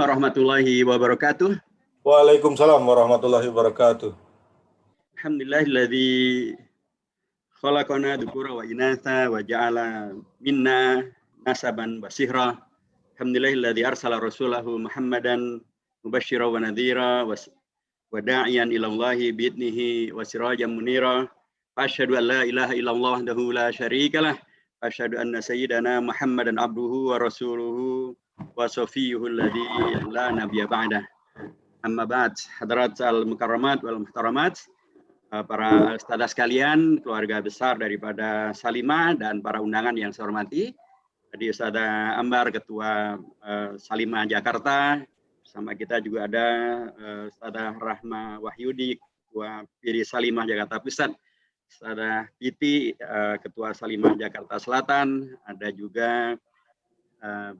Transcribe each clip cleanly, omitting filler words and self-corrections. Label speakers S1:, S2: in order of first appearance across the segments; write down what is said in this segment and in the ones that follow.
S1: warahmatullahi wabarakatuh.
S2: Waalaikumsalam warahmatullahi wabarakatuh.
S1: Alhamdulillahilladzi khalaqana dzukura wa inatha wa ja'ala minna nasaban wa sihra. Alhamdulillahilladzi arsala rasulahu Muhammadan mubasysyiran wa nadhira wa da'iyan ila Allahi bi'idnihi wa sirajan munira. Asyhadu an la ilaha illallah wahdahu la syarikalah. Asyhadu anna sayyidana Muhammadan abduhu wa rasuluhu wa safiyuhu alladzi la nabiyya ba'dah. Amma ba'd, hadirat al-mukarramat wal muhtaramat, para ustadzah sekalian, keluarga besar daripada Salimah dan para undangan yang saya hormati. Tadi Ustadzah Ambar, Ketua Salimah Jakarta. Bersama kita juga ada Ustadzah Rahma Wahyudi, Ketua PIRI Salimah Jakarta Pusat. Ustadzah Piti, Ketua Salimah Jakarta Selatan. Ada juga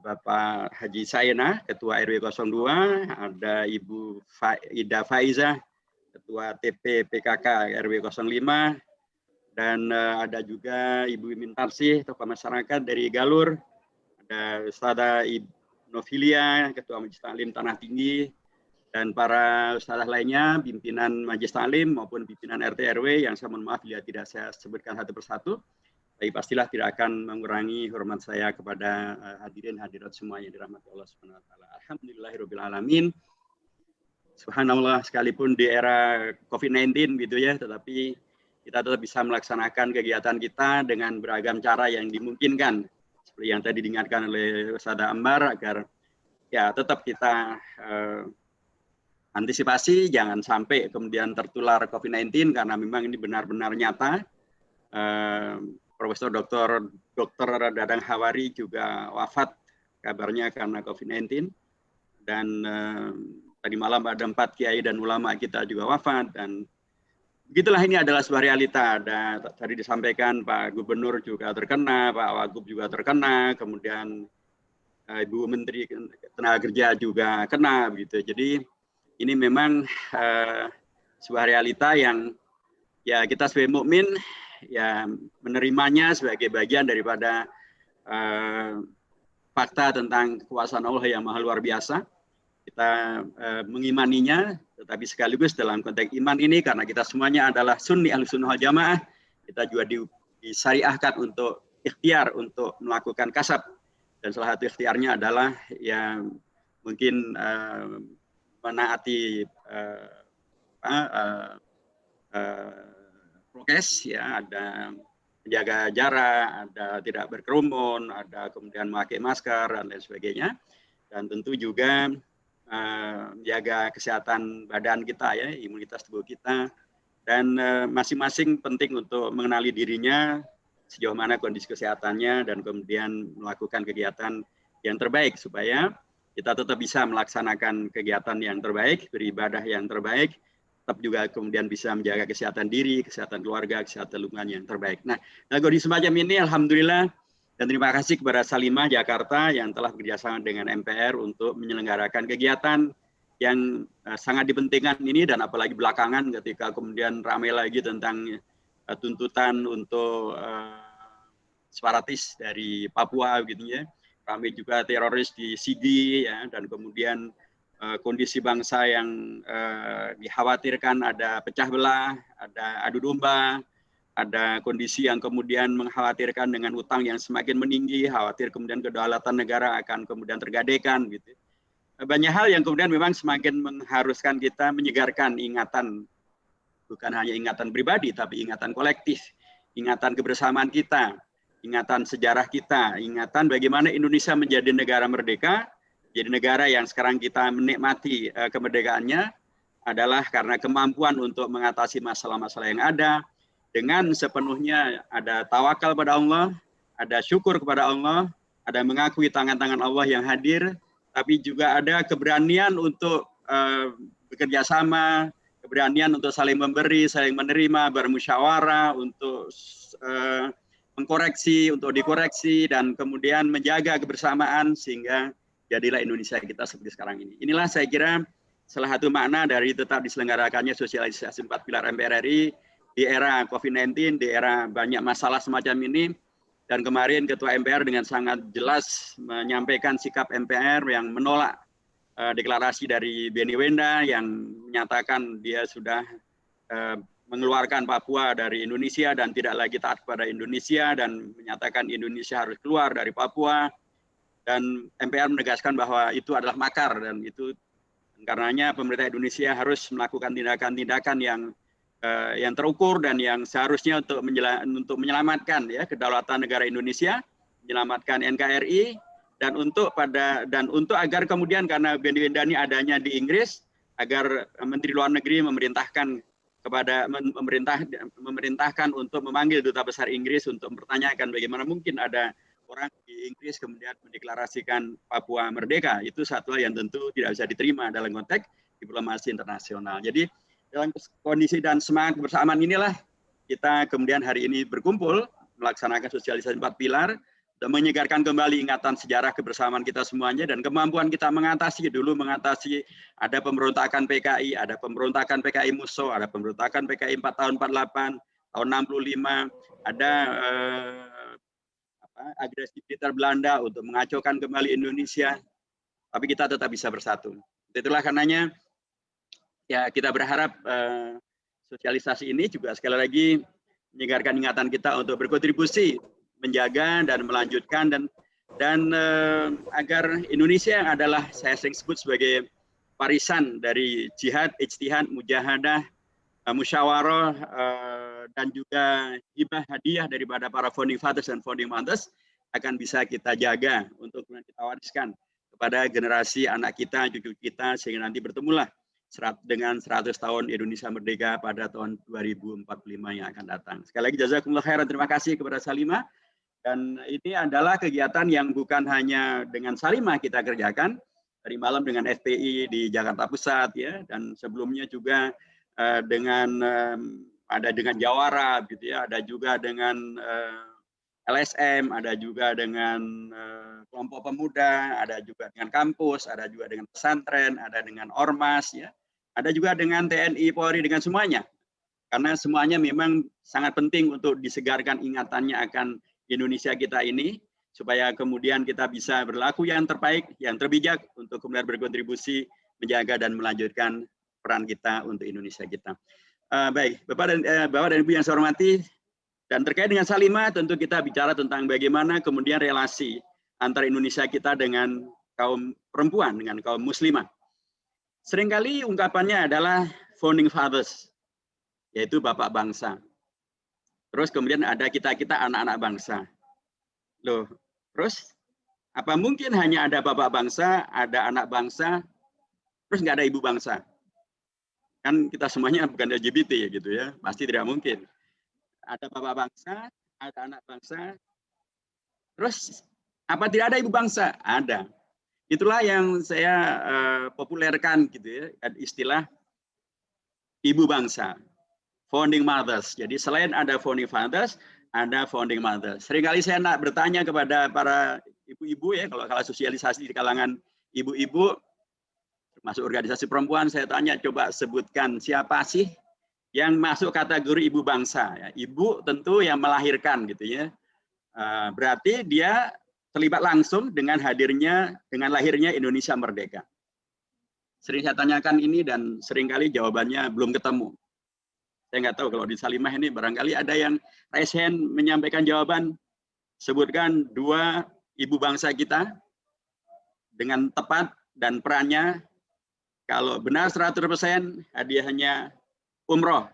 S1: Bapak Haji Saena, Ketua RW 02, ada Ibu Ida Faiza, Ketua TP PKK RW 05, dan ada juga Ibu Imin Tarsih, tokoh masyarakat dari Galur, ada Ustadzah Novilia, Ketua Majelis Taklim Tanah Tinggi, dan para ustadzah lainnya, pimpinan Majelis Taklim maupun pimpinan RT RW yang saya mohon maaf bila tidak saya sebutkan satu persatu. Tapi pastilah tidak akan mengurangi hormat saya kepada hadirin hadirat semua yang dirahmati Allah Subhanahu wa taala. Alhamdulillahirabbil alamin. Subhanallah, sekalipun di era Covid-19 gitu ya, tetapi kita tetap bisa melaksanakan kegiatan kita dengan beragam cara yang dimungkinkan. Seperti yang tadi diingatkan oleh Ustadzah Ambar, agar ya tetap kita antisipasi jangan sampai kemudian tertular Covid-19, karena memang ini benar-benar nyata. Profesor Dr. Dadang Hawari juga wafat kabarnya karena Covid-19, dan tadi malam ada 4 kiai dan ulama kita juga wafat, dan begitulah, ini adalah sebuah realita. Ada tadi disampaikan Pak Gubernur juga terkena, Pak Wagub juga terkena, kemudian Ibu Menteri Tenaga Kerja juga kena begitu. Jadi ini memang sebuah realita yang ya kita sebagai mukmin ya menerimanya sebagai bagian daripada fakta tentang kekuasaan Allah yang maha luar biasa. Kita mengimaninya, tetapi sekaligus dalam konteks iman ini, karena kita semuanya adalah sunni ahlussunnah wal jamaah, kita juga disyariahkan untuk ikhtiar untuk melakukan kasab, dan salah satu ikhtiarnya adalah ya mungkin menaati prokes, ya, ada menjaga jarak, ada tidak berkerumun, ada kemudian memakai masker dan lain sebagainya, dan tentu juga menjaga kesehatan badan kita, ya, imunitas tubuh kita, dan masing-masing penting untuk mengenali dirinya sejauh mana kondisi kesehatannya, dan kemudian melakukan kegiatan yang terbaik supaya kita tetap bisa melaksanakan kegiatan yang terbaik, beribadah yang terbaik, tetap juga kemudian bisa menjaga kesehatan diri, kesehatan keluarga, kesehatan lingkungan yang terbaik. Nah, kondisi semacam ini alhamdulillah, dan terima kasih kepada Salimah Jakarta yang telah bekerjasama dengan MPR untuk menyelenggarakan kegiatan yang sangat dipentingkan ini, dan apalagi belakangan ketika kemudian ramai lagi tentang tuntutan untuk separatis dari Papua gitu ya. Ramai juga teroris di Sigi, ya, dan kemudian kondisi bangsa yang dikhawatirkan ada pecah belah, ada adu domba, ada kondisi yang kemudian mengkhawatirkan dengan utang yang semakin meninggi, khawatir kemudian kedaulatan negara akan kemudian tergadaikan gitu. Banyak hal yang kemudian memang semakin mengharuskan kita menyegarkan ingatan, bukan hanya ingatan pribadi tapi ingatan kolektif, ingatan kebersamaan kita, ingatan sejarah kita, ingatan bagaimana Indonesia menjadi negara merdeka. Jadi negara yang sekarang kita menikmati kemerdekaannya adalah karena kemampuan untuk mengatasi masalah-masalah yang ada, dengan sepenuhnya ada tawakal pada Allah, ada syukur kepada Allah, ada mengakui tangan-tangan Allah yang hadir, tapi juga ada keberanian untuk bekerja sama, keberanian untuk saling memberi, saling menerima, bermusyawarah, untuk mengkoreksi, untuk dikoreksi, dan kemudian menjaga kebersamaan sehingga jadilah Indonesia kita seperti sekarang ini. Inilah saya kira salah satu makna dari tetap diselenggarakannya sosialisasi 4 pilar MPR RI di era Covid-19, di era banyak masalah semacam ini. Dan kemarin Ketua MPR dengan sangat jelas menyampaikan sikap MPR yang menolak deklarasi dari Benny Wenda yang menyatakan dia sudah mengeluarkan Papua dari Indonesia dan tidak lagi taat kepada Indonesia dan menyatakan Indonesia harus keluar dari Papua, dan MPR menegaskan bahwa itu adalah makar dan itu karenanya pemerintah Indonesia harus melakukan tindakan-tindakan yang terukur dan yang seharusnya untuk menyelamatkan ya kedaulatan negara Indonesia, menyelamatkan NKRI, dan untuk agar kemudian karena Benny Wenda ini adanya di Inggris, agar Menteri Luar Negeri memerintahkan untuk memanggil Duta Besar Inggris untuk mempertanyakan bagaimana mungkin ada orang di Inggris kemudian mendeklarasikan Papua merdeka. Itu satu hal yang tentu tidak bisa diterima dalam konteks diplomasi internasional. Jadi dalam kondisi dan semangat bersamaan inilah kita kemudian hari ini berkumpul melaksanakan sosialisasi 4 pilar dan menyegarkan kembali ingatan sejarah kebersamaan kita semuanya dan kemampuan kita mengatasi ada pemberontakan PKI, ada pemberontakan PKI Musso, ada pemberontakan PKI 4 tahun 48, tahun 65, ada agresi militer Belanda untuk mengacaukan kembali Indonesia, tapi kita tetap bisa bersatu. Itulah karenanya ya kita berharap sosialisasi ini juga sekali lagi menyegarkan ingatan kita untuk berkontribusi menjaga dan melanjutkan dan agar Indonesia yang adalah saya sering sebut sebagai warisan dari jihad, ijtihad, mujahadah, musyawarah dan juga hibah hadiah daripada para founding fathers dan founding mothers akan bisa kita jaga untuk kita wariskan kepada generasi anak kita, cucu kita, sehingga nanti bertemulah dengan 100 tahun Indonesia merdeka pada tahun 2045 yang akan datang. Sekali lagi jazakumullah khairan, terima kasih kepada Salimah. Dan ini adalah kegiatan yang bukan hanya dengan Salimah kita kerjakan, tadi malam dengan FPI di Jakarta Pusat ya, dan sebelumnya juga ada dengan Jawara gitu ya, ada juga dengan LSM, ada juga dengan kelompok pemuda, ada juga dengan kampus, ada juga dengan pesantren, ada dengan ormas ya, ada juga dengan TNI, Polri, dengan semuanya. Karena semuanya memang sangat penting untuk disegarkan ingatannya akan Indonesia kita ini, supaya kemudian kita bisa berlaku yang terbaik, yang terbijak untuk kemudian berkontribusi menjaga dan melanjutkan peran kita untuk Indonesia kita. Baik, Bapak dan Ibu yang saya hormati, dan terkait dengan Salimah tentu kita bicara tentang bagaimana kemudian relasi antara Indonesia kita dengan kaum perempuan, dengan kaum muslimah. Seringkali ungkapannya adalah founding fathers, yaitu bapak bangsa. Terus kemudian ada kita-kita anak-anak bangsa. Loh, terus apa mungkin hanya ada bapak bangsa, ada anak bangsa, terus nggak ada ibu bangsa? Kan kita semuanya bukan LGBT ya gitu ya, pasti tidak mungkin. Ada bapak bangsa, ada anak bangsa, terus apa tidak ada ibu bangsa? Ada. Itulah yang saya populerkan gitu ya, istilah ibu bangsa. Founding mothers. Jadi selain ada founding fathers, ada founding mothers. Seringkali saya nak bertanya kepada para ibu-ibu ya, kalau sosialisasi di kalangan ibu-ibu, termasuk organisasi perempuan, saya tanya coba sebutkan siapa sih yang masuk kategori ibu bangsa. Ya, ibu tentu yang melahirkan gitu ya. Berarti dia terlibat langsung dengan lahirnya Indonesia merdeka. Sering saya tanyakan ini dan seringkali jawabannya belum ketemu. Saya nggak tahu kalau di Salimah ini barangkali ada yang raise hand menyampaikan jawaban, sebutkan 2 ibu bangsa kita dengan tepat dan perannya. Kalau benar 100% hadiahnya umroh,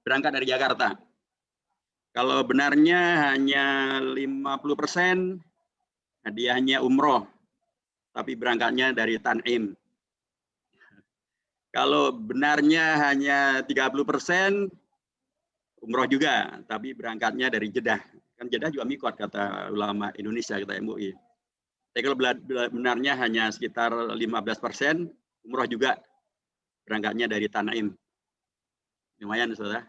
S1: berangkat dari Jakarta. Kalau benarnya hanya 50%, hadiahnya umroh, tapi berangkatnya dari Tanim. Kalau benarnya hanya 30%, umroh juga, tapi berangkatnya dari Jeddah. Kan Jeddah juga mikot kata ulama Indonesia, kata MUI. Tapi kalau benarnya hanya sekitar 15%, umroh juga berangkatnya dari Tanim. Lumayan, saudara.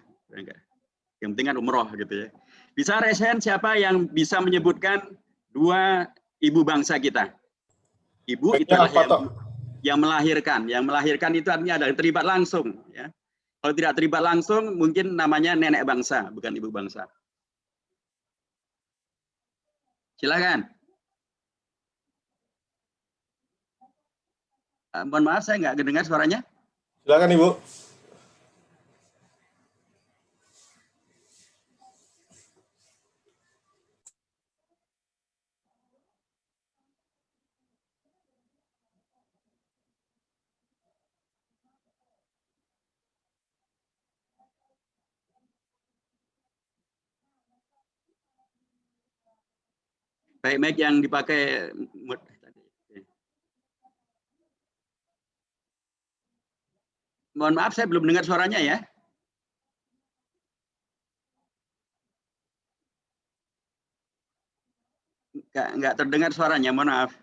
S1: Yang penting kan umroh gitu ya. Bisa raise hand siapa yang bisa menyebutkan 2 ibu bangsa kita? Ibu itu adalah yang melahirkan. Yang melahirkan itu artinya ada terlibat langsung. Ya. Kalau tidak terlibat langsung, mungkin namanya nenek bangsa, bukan ibu bangsa. Silakan. Mohon maaf, saya nggak dengar suaranya.
S2: Silakan Ibu.
S1: Baik, mic yang dipakai. Mohon maaf, saya belum dengar suaranya ya. Nggak terdengar suaranya, mohon maaf.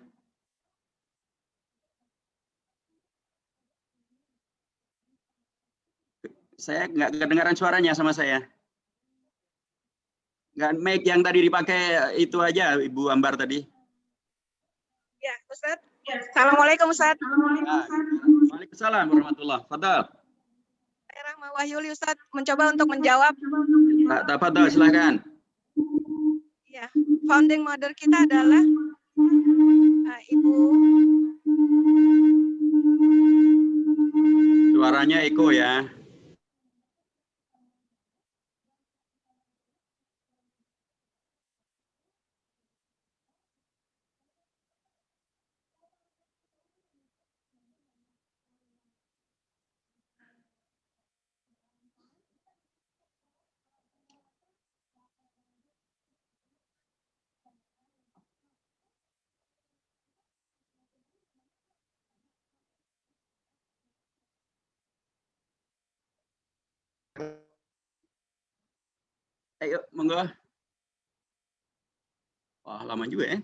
S1: Saya nggak kedengaran suaranya sama saya. Nggak, mic yang tadi dipakai itu aja, Ibu Ambar tadi.
S3: Ya, Ustadz. Assalamualaikum, Ustadz.
S1: Waalaikumsalam warahmatullahi wabarakatuh.
S3: Saya Rahma Wahyuli, Ustadz, mencoba untuk menjawab.
S1: Tafadhol, silakan.
S3: Ya, founding mother kita adalah Ibu.
S1: Suaranya eko ya. Ayo, monggo. Wah, lama juga ya.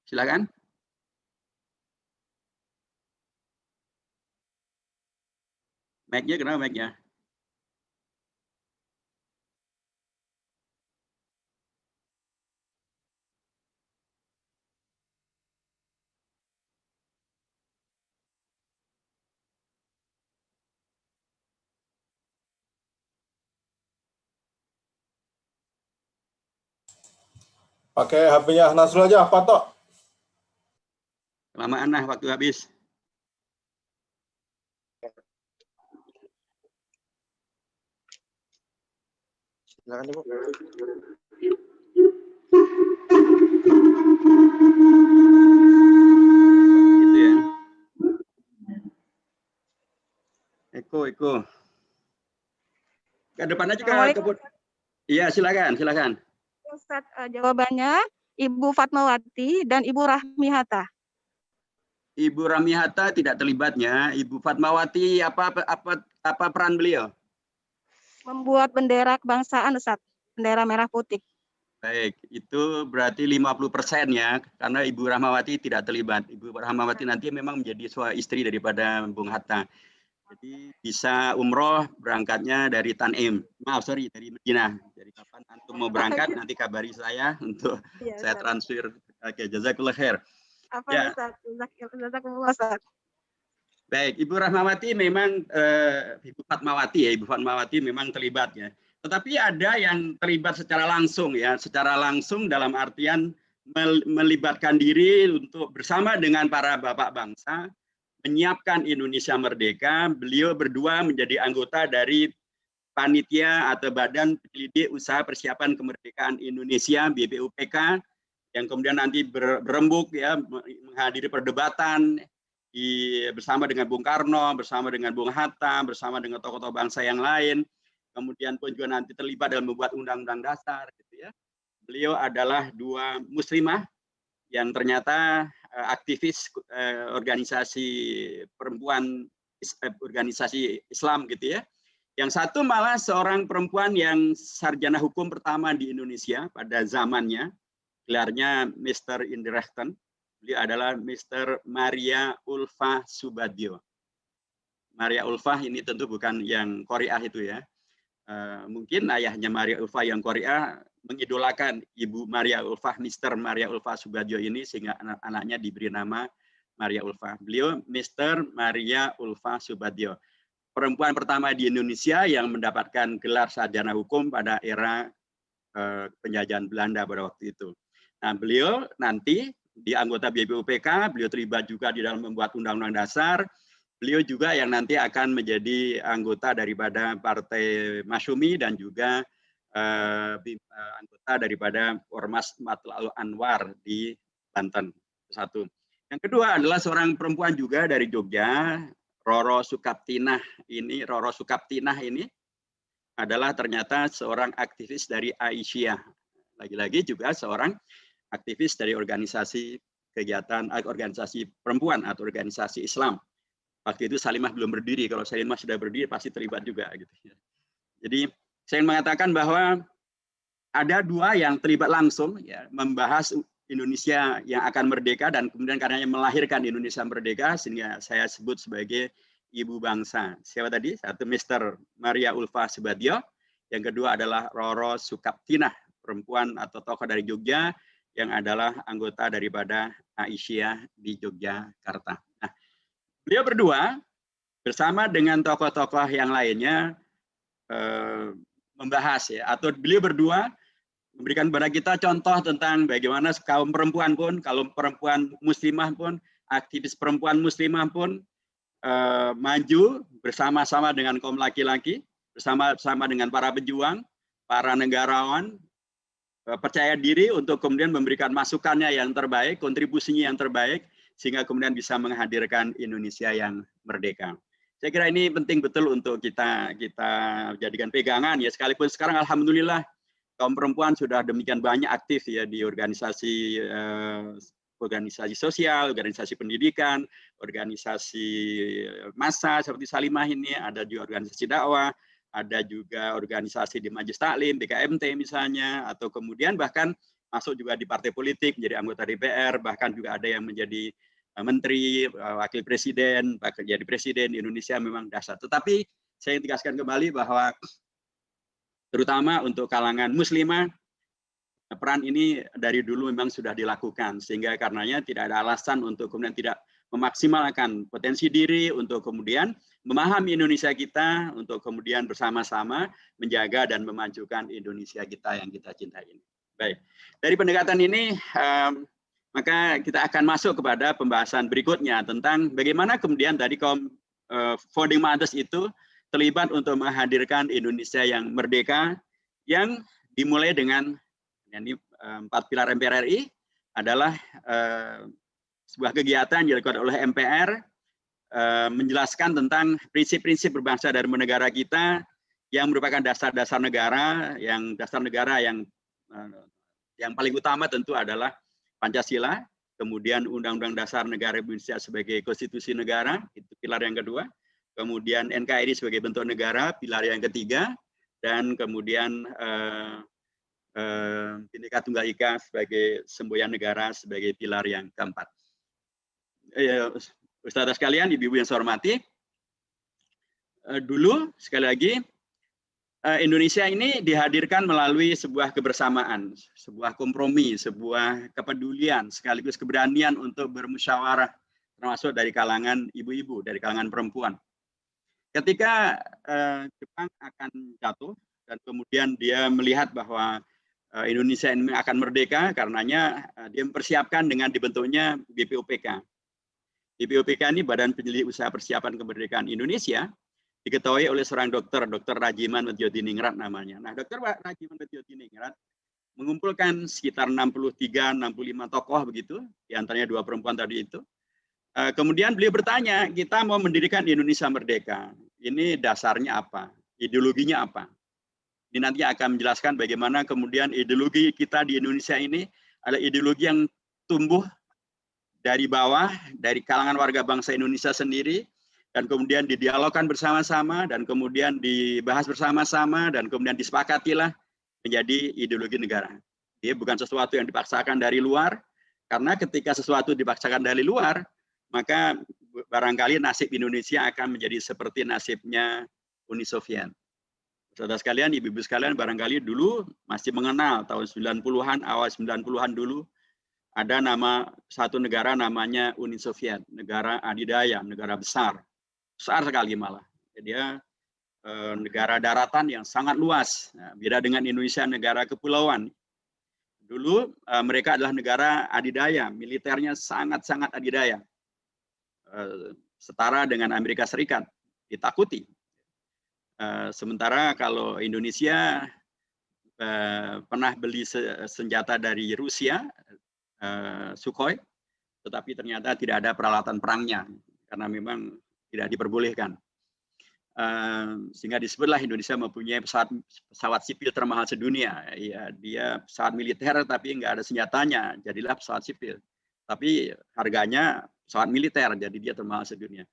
S1: Silakan. Mic-nya kenapa mic-nya?
S2: Pakai HP-nya Nasrul aja, apa toh?
S1: Kelamaan nah, waktu habis.
S4: Silakan Ibu.
S1: Gitu ya. Eko. Ke depan aja ke. Iya, silakan.
S3: Ustadz, jawabannya Ibu Fatmawati dan Ibu Rahmi Hatta.
S1: Ibu Rahmi Hatta tidak terlibatnya. Ibu Fatmawati apa peran beliau?
S3: Membuat bendera kebangsaan, Ustadz. Bendera merah putih.
S1: Baik, itu berarti 50% ya, karena Ibu Rahmawati tidak terlibat. Ibu Rahmawati nanti memang menjadi istri daripada Bung Hatta. Jadi bisa umroh berangkatnya dari Tanim. Dari Madinah. Jadi kapan antum mau berangkat nanti kabari saya untuk saya transfer. Oke, jazakallah khair.
S3: Ya. Jazakumullah, Ustadz.
S1: Baik, Ibu Rahmawati memang Ibu Fatmawati memang terlibat ya. Tetapi ada yang terlibat secara langsung ya, secara langsung dalam artian melibatkan diri untuk bersama dengan para bapak bangsa menyiapkan Indonesia Merdeka. Beliau berdua menjadi anggota dari panitia atau Badan Penyelidik Usaha Persiapan Kemerdekaan Indonesia BPUPK yang kemudian nanti berembuk ya menghadiri perdebatan bersama dengan Bung Karno, bersama dengan Bung Hatta, bersama dengan tokoh-tokoh bangsa yang lain. Kemudian pun juga nanti terlibat dalam membuat undang-undang dasar gitu ya. Beliau adalah dua muslimah yang ternyata aktivis organisasi perempuan, organisasi Islam gitu ya. Yang satu malah seorang perempuan yang sarjana hukum pertama di Indonesia pada zamannya, gelarnya Mr. Indirekten. Beliau adalah Mr. Maria Ulfa Subadyo. Maria Ulfa ini tentu bukan yang Korea itu ya. Mungkin ayahnya Maria Ulfa yang Korea mengidolakan Ibu Maria Ulfa, Mr. Maria Ulfa Subadyo ini sehingga anak-anaknya diberi nama Maria Ulfa. Beliau Mr. Maria Ulfa Subadyo. perempuan pertama di Indonesia yang mendapatkan gelar sarjana hukum pada era penjajahan Belanda pada waktu itu. Nah, beliau nanti di anggota BPUPK, beliau terlibat juga di dalam membuat undang-undang dasar. Beliau juga yang nanti akan menjadi anggota daripada Partai Masyumi dan juga anggota daripada Ormas Matla'ul Anwar di Banten. Satu. Yang kedua adalah seorang perempuan juga dari Jogja, Roro Sukaptinah ini adalah ternyata seorang aktivis dari Aisyah. Lagi-lagi juga seorang aktivis dari organisasi kegiatan organisasi perempuan atau organisasi Islam. Waktu itu Salimah belum berdiri. Kalau Salimah sudah berdiri pasti terlibat juga. Gitu. Jadi saya mengatakan bahwa ada dua yang terlibat langsung ya, membahas Indonesia yang akan merdeka dan kemudian karenanya melahirkan Indonesia merdeka sehingga saya sebut sebagai ibu bangsa. Siapa tadi? Satu Mr. Maria Ulfa Subadyo, yang kedua adalah Roro Sukaptinah, perempuan atau tokoh dari Jogja yang adalah anggota daripada Aisyah di Yogyakarta. Nah, beliau berdua bersama dengan tokoh-tokoh yang lainnya membahas ya, atau beliau berdua memberikan kepada kita contoh tentang bagaimana kaum perempuan pun, kalau perempuan muslimah pun, aktivis perempuan muslimah pun maju bersama-sama dengan kaum laki-laki, bersama-sama dengan para pejuang, para negarawan, percaya diri untuk kemudian memberikan masukannya yang terbaik, kontribusinya yang terbaik, sehingga kemudian bisa menghadirkan Indonesia yang merdeka. Saya kira ini penting betul untuk kita jadikan pegangan ya, sekalipun sekarang alhamdulillah kaum perempuan sudah demikian banyak aktif ya di organisasi sosial, organisasi pendidikan, organisasi massa seperti Salimah ini, ada juga organisasi dakwah, ada juga organisasi di Majelis Taklim, BKMT misalnya, atau kemudian bahkan masuk juga di partai politik, menjadi anggota DPR, bahkan juga ada yang menjadi menteri, wakil presiden, bahkan jadi presiden di Indonesia memang dahsyat. Tetapi saya tegaskan kembali bahwa terutama untuk kalangan muslimah, peran ini dari dulu memang sudah dilakukan, sehingga karenanya tidak ada alasan untuk kemudian tidak memaksimalkan potensi diri untuk kemudian memahami Indonesia kita, untuk kemudian bersama-sama menjaga dan memajukan Indonesia kita yang kita cintai ini. Baik, dari pendekatan ini maka kita akan masuk kepada pembahasan berikutnya tentang bagaimana kemudian tadi kaum founding mothers itu terlibat untuk menghadirkan Indonesia yang merdeka, yang dimulai dengan ini 4 pilar MPR RI adalah sebuah kegiatan yang dilakukan oleh MPR menjelaskan tentang prinsip-prinsip berbangsa dan bernegara kita yang merupakan dasar-dasar negara, yang paling utama tentu adalah Pancasila, kemudian Undang-Undang Dasar Negara Indonesia sebagai konstitusi negara, itu pilar yang kedua. Kemudian NKRI sebagai bentuk negara, pilar yang ketiga, dan kemudian Bhinneka Tunggal Ika sebagai semboyan negara sebagai pilar yang keempat. Ustadz sekalian, ibu-ibu yang saya hormati, dulu sekali lagi Indonesia ini dihadirkan melalui sebuah kebersamaan, sebuah kompromi, sebuah kepedulian, sekaligus keberanian untuk bermusyawarah, termasuk dari kalangan ibu-ibu, dari kalangan perempuan. Ketika Jepang akan jatuh dan kemudian dia melihat bahwa Indonesia ini akan merdeka, karenanya dia mempersiapkan dengan dibentuknya BPUPK. BPUPK ini Badan Penyelidik Usaha Persiapan Kemerdekaan Indonesia, diketahui oleh seorang dokter, Dr. Rajiman Weddiodiningrat namanya. Nah, Dr. Rajiman Weddiodiningrat mengumpulkan sekitar 63-65 tokoh begitu, diantaranya 2 perempuan tadi itu. Kemudian beliau bertanya, kita mau mendirikan Indonesia merdeka, ini dasarnya apa? Ideologinya apa? Ini nanti akan menjelaskan bagaimana kemudian ideologi kita di Indonesia ini adalah ideologi yang tumbuh dari bawah, dari kalangan warga bangsa Indonesia sendiri, dan kemudian didialogkan bersama-sama, dan kemudian dibahas bersama-sama, dan kemudian disepakatilah menjadi ideologi negara. Dia bukan sesuatu yang dipaksakan dari luar, karena ketika sesuatu dipaksakan dari luar, maka barangkali nasib Indonesia akan menjadi seperti nasibnya Uni Soviet. Saudara sekalian, ibu-ibu sekalian, barangkali dulu masih mengenal tahun 90-an, awal 90-an dulu, ada nama satu negara namanya Uni Soviet, negara adidaya, negara besar sekali malah. Dia negara daratan yang sangat luas. Nah, beda dengan Indonesia, negara kepulauan. Dulu mereka adalah negara adidaya, militernya sangat-sangat adidaya. Setara dengan Amerika Serikat, ditakuti. Sementara kalau Indonesia pernah beli senjata dari Rusia, Sukhoi, tetapi ternyata tidak ada peralatan perangnya, karena memang tidak diperbolehkan. Sehingga disebutlah Indonesia mempunyai pesawat sipil termahal sedunia. Ya, dia pesawat militer tapi nggak ada senjatanya, jadilah pesawat sipil. Tapi harganya pesawat militer, jadi dia termahal sedunia.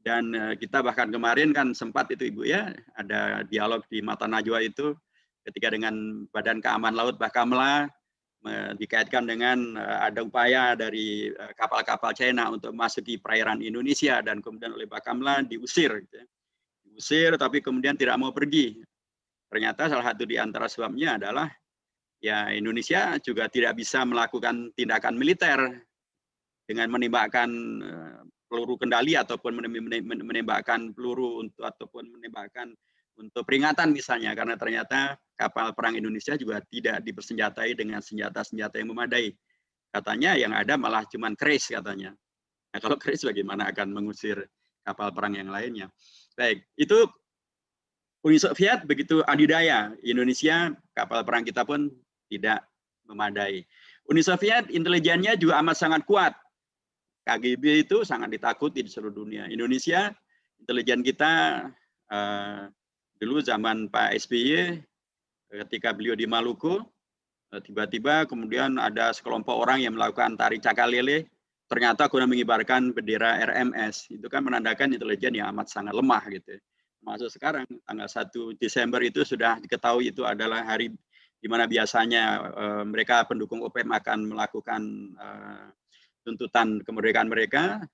S1: Dan kita bahkan kemarin kan sempat itu Ibu ya, ada dialog di Mata Najwa itu ketika dengan Badan Keamanan Laut Bakamla dikaitkan dengan ada upaya dari kapal-kapal China untuk masuki perairan Indonesia dan kemudian oleh Bakamla diusir. Gitu ya. Diusir tapi kemudian tidak mau pergi. Ternyata salah satu di antara sebabnya adalah ya Indonesia juga tidak bisa melakukan tindakan militer dengan menembakkan peluru kendali ataupun menembakkan peluru untuk ataupun menembakkan untuk peringatan misalnya, karena ternyata kapal perang Indonesia juga tidak dipersenjatai dengan senjata-senjata yang memadai. Katanya yang ada malah cuman keris katanya. Nah, kalau keris bagaimana akan mengusir kapal perang yang lainnya? Baik, itu Uni Soviet begitu adidaya. Indonesia, kapal perang kita pun tidak memadai. Uni Soviet intelijennya juga amat sangat kuat. KGB itu sangat ditakuti di seluruh dunia. Indonesia, intelijen kita dulu zaman Pak SBY, ketika beliau di Maluku, tiba-tiba kemudian ada sekelompok orang yang melakukan tari cakalele, ternyata guna mengibarkan bendera RMS. Itu kan menandakan intelijen yang amat sangat lemah gitu. Masuk sekarang tanggal 1 Desember itu sudah diketahui itu adalah hari di mana biasanya mereka pendukung OPM akan melakukan tuntutan kemerdekaan mereka,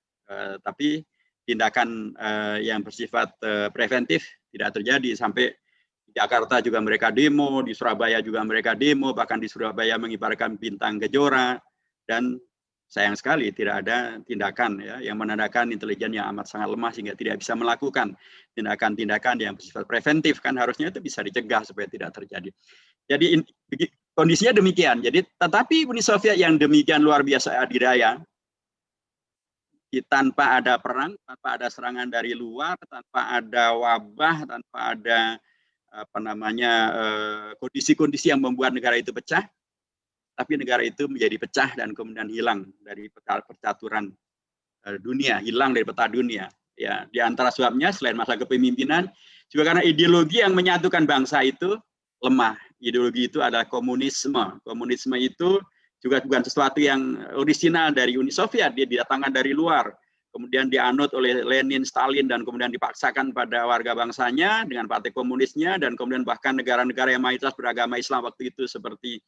S1: tapi tindakan yang bersifat preventif tidak terjadi. Sampai di Jakarta juga mereka demo, di Surabaya juga mereka demo, bahkan di Surabaya mengibarkan bintang kejora, dan sayang sekali tidak ada tindakan ya, yang menandakan intelijen yang amat sangat lemah sehingga tidak bisa melakukan tindakan-tindakan yang bersifat preventif. Kan harusnya itu bisa dicegah supaya tidak terjadi. Jadi kondisinya demikian. Jadi tetapi Uni Soviet yang demikian luar biasa adidaya, tanpa ada perang, tanpa ada serangan dari luar, tanpa ada wabah, tanpa ada kondisi-kondisi yang membuat negara itu pecah, tapi negara itu menjadi pecah dan kemudian hilang dari percaturan dunia, hilang dari peta dunia. Ya, di antara sebabnya selain masalah kepemimpinan, juga karena ideologi yang menyatukan bangsa itu lemah. Ideologi itu adalah komunisme. Komunisme itu juga bukan sesuatu yang orisinal dari Uni Soviet, dia didatangkan dari luar. Kemudian dianut oleh Lenin, Stalin, dan kemudian dipaksakan pada warga bangsanya dengan partai komunisnya, dan kemudian bahkan negara-negara yang mayoritas beragama Islam waktu itu seperti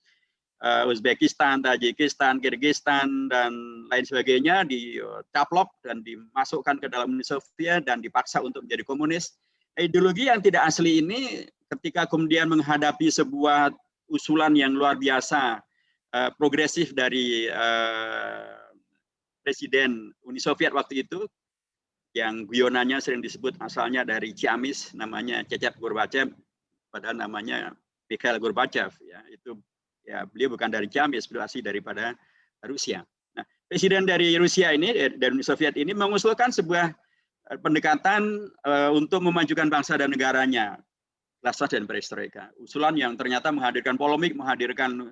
S1: Uzbekistan, Tajikistan, Kirgistan, dan lain sebagainya dicaplok dan dimasukkan ke dalam Uni Soviet dan dipaksa untuk menjadi komunis. Ideologi yang tidak asli ini ketika kemudian menghadapi sebuah usulan yang luar biasa, progresif dari Presiden Uni Soviet waktu itu, yang guyonannya sering disebut asalnya dari Ciamis, namanya Cecep Gorbachev, padahal namanya Mikhail Gorbachev. Ya, itu ya beliau bukan dari Ciamis, beliau asli daripada Rusia. Nah, presiden dari Rusia ini, dari Uni Soviet ini mengusulkan sebuah pendekatan untuk memajukan bangsa dan negaranya, Glasnost dan Perestroika. Usulan yang ternyata menghadirkan polemik, menghadirkan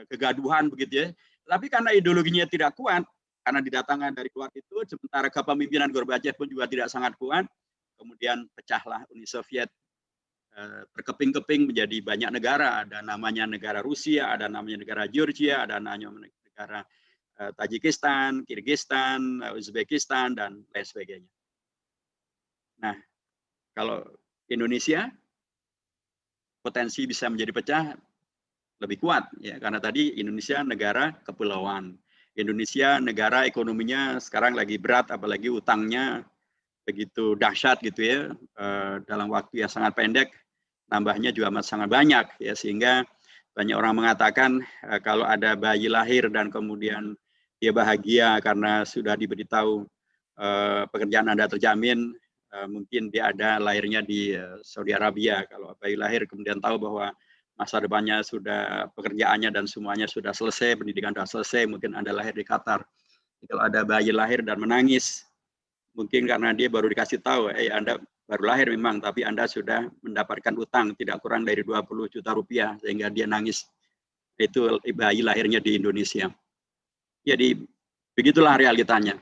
S1: kegaduhan begitu ya. Tapi karena ideologinya tidak kuat, karena didatangkan dari luar itu, sementara kepemimpinan Gorbachev pun juga tidak sangat kuat, kemudian pecahlah Uni Soviet. Terkeping-keping menjadi banyak negara, ada namanya negara Rusia, ada namanya negara Georgia, ada namanya negara Tajikistan, Kirgistan, Uzbekistan, dan lain sebagainya. Nah, kalau Indonesia potensi bisa menjadi pecah lebih kuat, ya, karena tadi Indonesia negara kepulauan, Indonesia negara ekonominya sekarang lagi berat, apalagi utangnya begitu dahsyat gitu ya, dalam waktu yang sangat pendek. Nambahnya juga sangat banyak ya, sehingga banyak orang mengatakan kalau ada bayi lahir dan kemudian dia bahagia karena sudah diberitahu pekerjaan Anda terjamin, mungkin dia ada lahirnya di Saudi Arabia. Kalau bayi lahir kemudian tahu bahwa masa depannya sudah, pekerjaannya dan semuanya sudah selesai, pendidikan sudah selesai, mungkin Anda lahir di Qatar. Kalau ada bayi lahir dan menangis, mungkin karena dia baru dikasih tahu, Anda baru lahir memang, tapi Anda sudah mendapatkan utang tidak kurang dari 20 juta rupiah, sehingga dia nangis. Itu bayi lahirnya di Indonesia. Jadi begitulah realitanya.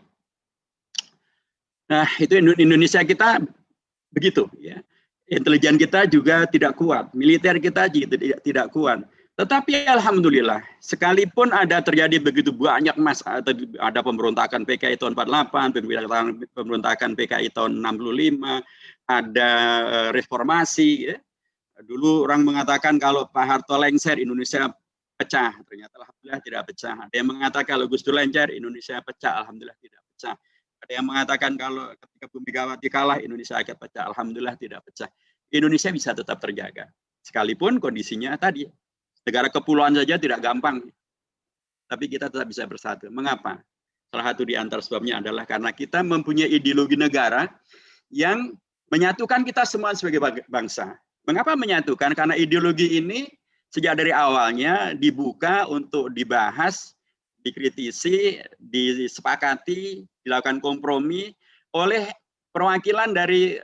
S1: Nah, itu Indonesia kita begitu, ya. Intelijen kita juga tidak kuat, militer kita juga tidak kuat. Tetapi alhamdulillah, sekalipun ada terjadi begitu banyak ada pemberontakan PKI tahun 48, pemberontakan PKI tahun 65, ada reformasi. Ya. Dulu orang mengatakan kalau Pak Harto lengser, Indonesia pecah. Ternyata alhamdulillah tidak pecah. Ada yang mengatakan kalau Gus Dur lengser, Indonesia pecah. Alhamdulillah tidak pecah. Ada yang mengatakan kalau ketika Bu Megawati kalah, Indonesia akan pecah. Alhamdulillah tidak pecah. Indonesia bisa tetap terjaga. Sekalipun kondisinya tadi, negara kepulauan saja tidak gampang. Tapi kita tetap bisa bersatu. Mengapa? Salah satu di antara sebabnya adalah karena kita mempunyai ideologi negara yang menyatukan kita semua sebagai bangsa. Mengapa menyatukan? Karena ideologi ini sejak dari awalnya dibuka untuk dibahas, dikritisi, disepakati, dilakukan kompromi oleh perwakilan dari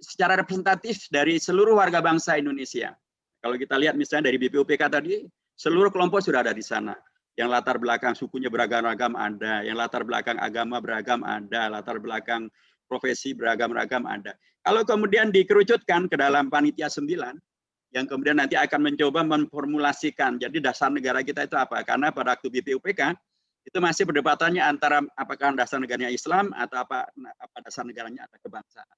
S1: secara representatif dari seluruh warga bangsa Indonesia. Kalau kita lihat misalnya dari BPUPK tadi, seluruh kelompok sudah ada di sana. Yang latar belakang sukunya beragam-ragam ada, yang latar belakang agama beragam ada, latar belakang profesi beragam-ragam ada. Kalau kemudian dikerucutkan ke dalam panitia 9, yang kemudian nanti akan mencoba memformulasikan, jadi dasar negara kita itu apa? Karena pada waktu BPUPK, itu masih perdebatannya antara apakah dasar negaranya Islam atau apa dasar negaranya ada kebangsaan.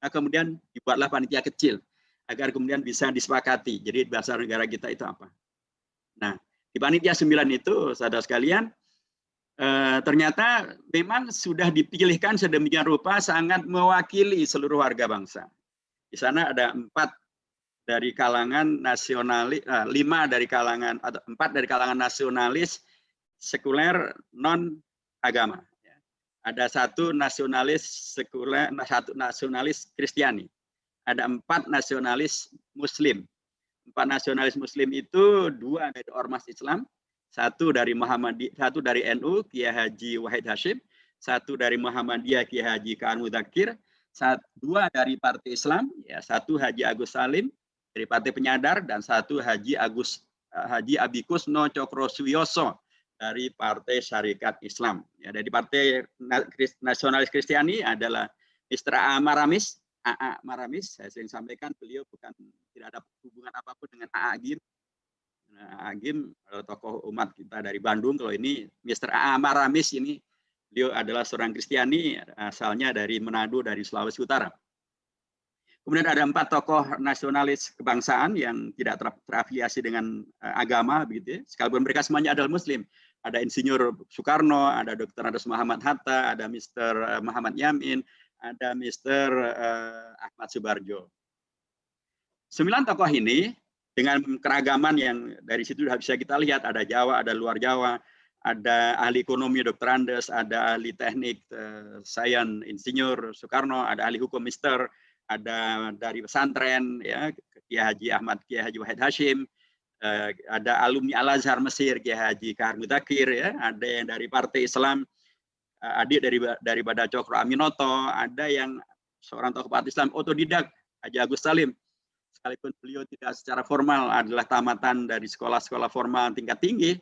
S1: Nah, kemudian dibuatlah panitia kecil agar kemudian bisa disepakati. Jadi dasar negara kita itu apa? Nah, di panitia 9 itu, saudara sekalian, ternyata memang sudah dipilihkan sedemikian rupa sangat mewakili seluruh warga bangsa. Di sana ada 4 dari kalangan nasionalis, 5 dari kalangan atau 4 dari kalangan nasionalis sekuler non agama. Ada 1 nasionalis sekuler, 1 nasionalis Kristiani. Ada 4 nasionalis Muslim. 4 nasionalis Muslim itu 2 dari Ormas Islam, 1 dari Muhammadiyah, 1 dari NU Kiai Haji Wahid Hasyim, 1 dari Muhammadiyah Kiai Haji Kaan Mudzakkir, 2 dari Partai Islam, ya 1 Haji Agus Salim dari Partai Penyadar, dan 1 Haji Abikus No Cokrosuyoso dari Partai Syarikat Islam. Ya, dari Partai Nasionalis Kristiani adalah Mr. A. Maramis. AA Maramis, saya sering sampaikan beliau tidak ada hubungan apapun dengan AA Agim. AA Agim adalah tokoh umat kita dari Bandung. Kalau ini Mr. AA Maramis ini, beliau adalah seorang Kristiani, asalnya dari Manado, dari Sulawesi Utara. Kemudian ada 4 tokoh nasionalis kebangsaan yang tidak terafiliasi dengan agama, begitu ya. Sekalipun mereka semuanya adalah Muslim. Ada Insinyur Soekarno, ada Dr. Andes Muhammad Hatta, ada Mr. Muhammad Yamin, ada Mr. Ahmad Subarjo. 9 tokoh ini dengan keragaman yang dari situ sudah bisa kita lihat, ada Jawa, ada luar Jawa, ada ahli ekonomi Dr. Andes, ada ahli teknik sains Insinyur Soekarno, ada ahli hukum Mr. ada dari pesantren ya Kiai Haji Ahmad Kiai Haji Wahid Hasyim, ada alumni Al-Azhar Mesir Kiai Haji Kaan Mudzakkir, ya, ada yang dari Partai Islam, adik daripada Cokro Aminoto, ada yang seorang tokoh Partai Islam otodidak Haji Agus Salim, sekalipun beliau tidak secara formal adalah tamatan dari sekolah-sekolah formal tingkat tinggi,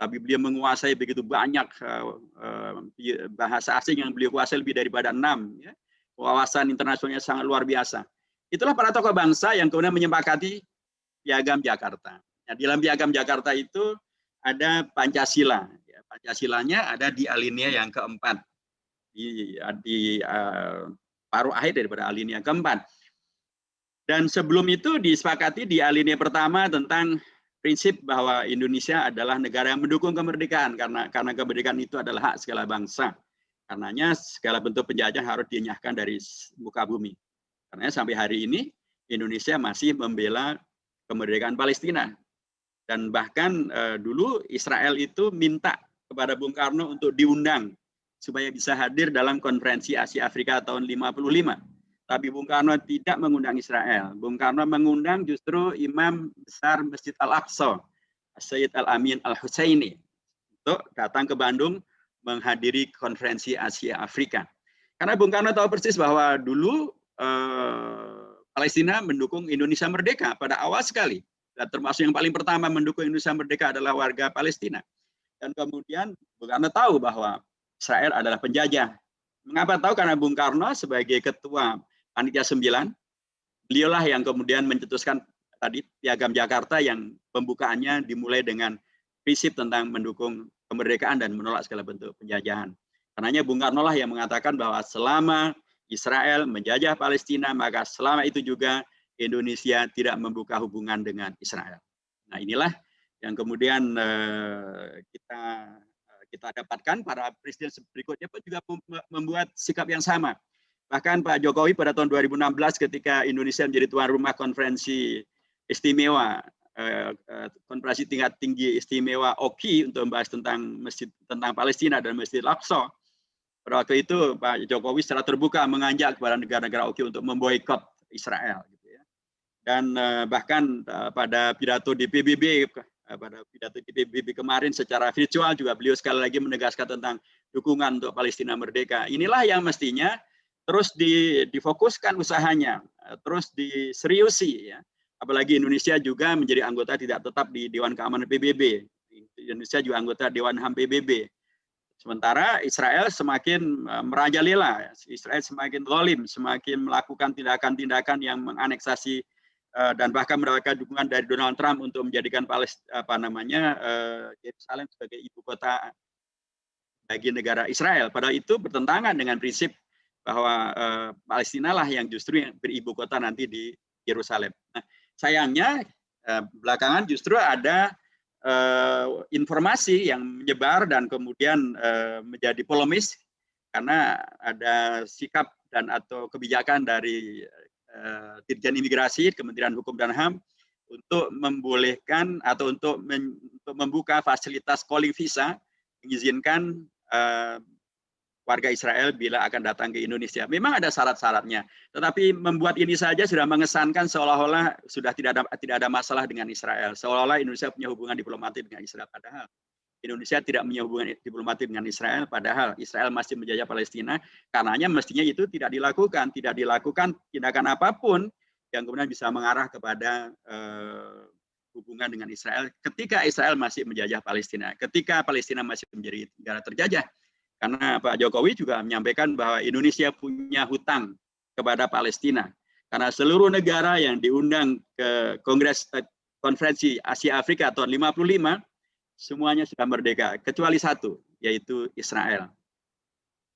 S1: tapi beliau menguasai begitu banyak bahasa asing yang beliau kuasai lebih daripada 6. Ya. Wawasan internasionalnya sangat luar biasa. Itulah para tokoh bangsa yang kemudian menyepakati Piagam Jakarta. Nah, di dalam Piagam Jakarta itu ada Pancasila. Ya, Pancasilanya ada di alinea yang keempat. Di paruh akhir daripada alinea keempat. Dan sebelum itu disepakati di alinea pertama tentang prinsip bahwa Indonesia adalah negara yang mendukung kemerdekaan karena kemerdekaan itu adalah hak segala bangsa. Karenanya segala bentuk penjajahan harus dinyahkan dari muka bumi. Karena sampai hari ini Indonesia masih membela kemerdekaan Palestina. Dan bahkan dulu Israel itu minta kepada Bung Karno untuk diundang supaya bisa hadir dalam konferensi Asia Afrika tahun 55. Tapi Bung Karno tidak mengundang Israel. Bung Karno mengundang justru Imam Besar Masjid Al-Aqsa, Sayyid Al-Amin Al-Husaini, untuk datang ke Bandung menghadiri konferensi Asia Afrika. Karena Bung Karno tahu persis bahwa dulu Palestina mendukung Indonesia merdeka pada awal sekali. Dan termasuk yang paling pertama mendukung Indonesia merdeka adalah warga Palestina. Dan kemudian Bung Karno tahu bahwa Israel adalah penjajah. Mengapa tahu? Karena Bung Karno sebagai ketua Panitia 9, beliaulah yang kemudian mencetuskan tadi Piagam Jakarta yang pembukaannya dimulai dengan prinsip tentang mendukung kemerdekaan dan menolak segala bentuk penjajahan. Karenanya Bung Karno lah yang mengatakan bahwa selama Israel menjajah Palestina, maka selama itu juga Indonesia tidak membuka hubungan dengan Israel. Nah, inilah yang kemudian kita dapatkan. Para presiden berikutnya pun juga membuat sikap yang sama. Bahkan Pak Jokowi pada tahun 2016 ketika Indonesia menjadi tuan rumah konferensi istimewa, konferensi tingkat tinggi istimewa OKI untuk membahas tentang Palestina dan Masjid Al-Aqsa. Pada waktu itu Pak Jokowi secara terbuka mengajak kepada negara-negara OKI untuk memboikot Israel. Gitu ya. Dan bahkan pada pidato di PBB kemarin secara virtual juga beliau sekali lagi menegaskan tentang dukungan untuk Palestina merdeka. Inilah yang mestinya terus difokuskan usahanya, terus diseriusi ya. Apalagi Indonesia juga menjadi anggota tidak tetap di Dewan Keamanan PBB. Indonesia juga anggota Dewan HAM PBB. Sementara Israel semakin merajalela, Israel semakin zalim, semakin melakukan tindakan-tindakan yang menganeksasi dan bahkan mendapatkan dukungan dari Donald Trump untuk menjadikan Yerusalem sebagai ibu kota bagi negara Israel. Padahal itu bertentangan dengan prinsip bahwa Palestina lah yang justru yang beribu kota nanti di Yerusalem. Nah, sayangnya belakangan justru ada informasi yang menyebar dan kemudian menjadi polemis karena ada sikap dan atau kebijakan dari Dirjen Imigrasi, Kementerian Hukum dan HAM untuk membolehkan atau untuk membuka fasilitas calling visa mengizinkan warga Israel bila akan datang ke Indonesia. Memang ada syarat-syaratnya, tetapi membuat ini saja sudah mengesankan seolah-olah sudah tidak ada masalah dengan Israel. Seolah-olah Indonesia punya hubungan diplomatik dengan Israel, padahal Indonesia tidak punya hubungan diplomatik dengan Israel, padahal Israel masih menjajah Palestina. Karenanya mestinya itu tidak dilakukan tindakan apapun yang kemudian bisa mengarah kepada hubungan dengan Israel ketika Israel masih menjajah Palestina, ketika Palestina masih menjadi negara terjajah. Karena Pak Jokowi juga menyampaikan bahwa Indonesia punya hutang kepada Palestina. Karena seluruh negara yang diundang ke konferensi Asia Afrika tahun 55, semuanya sudah merdeka, kecuali satu, yaitu Israel.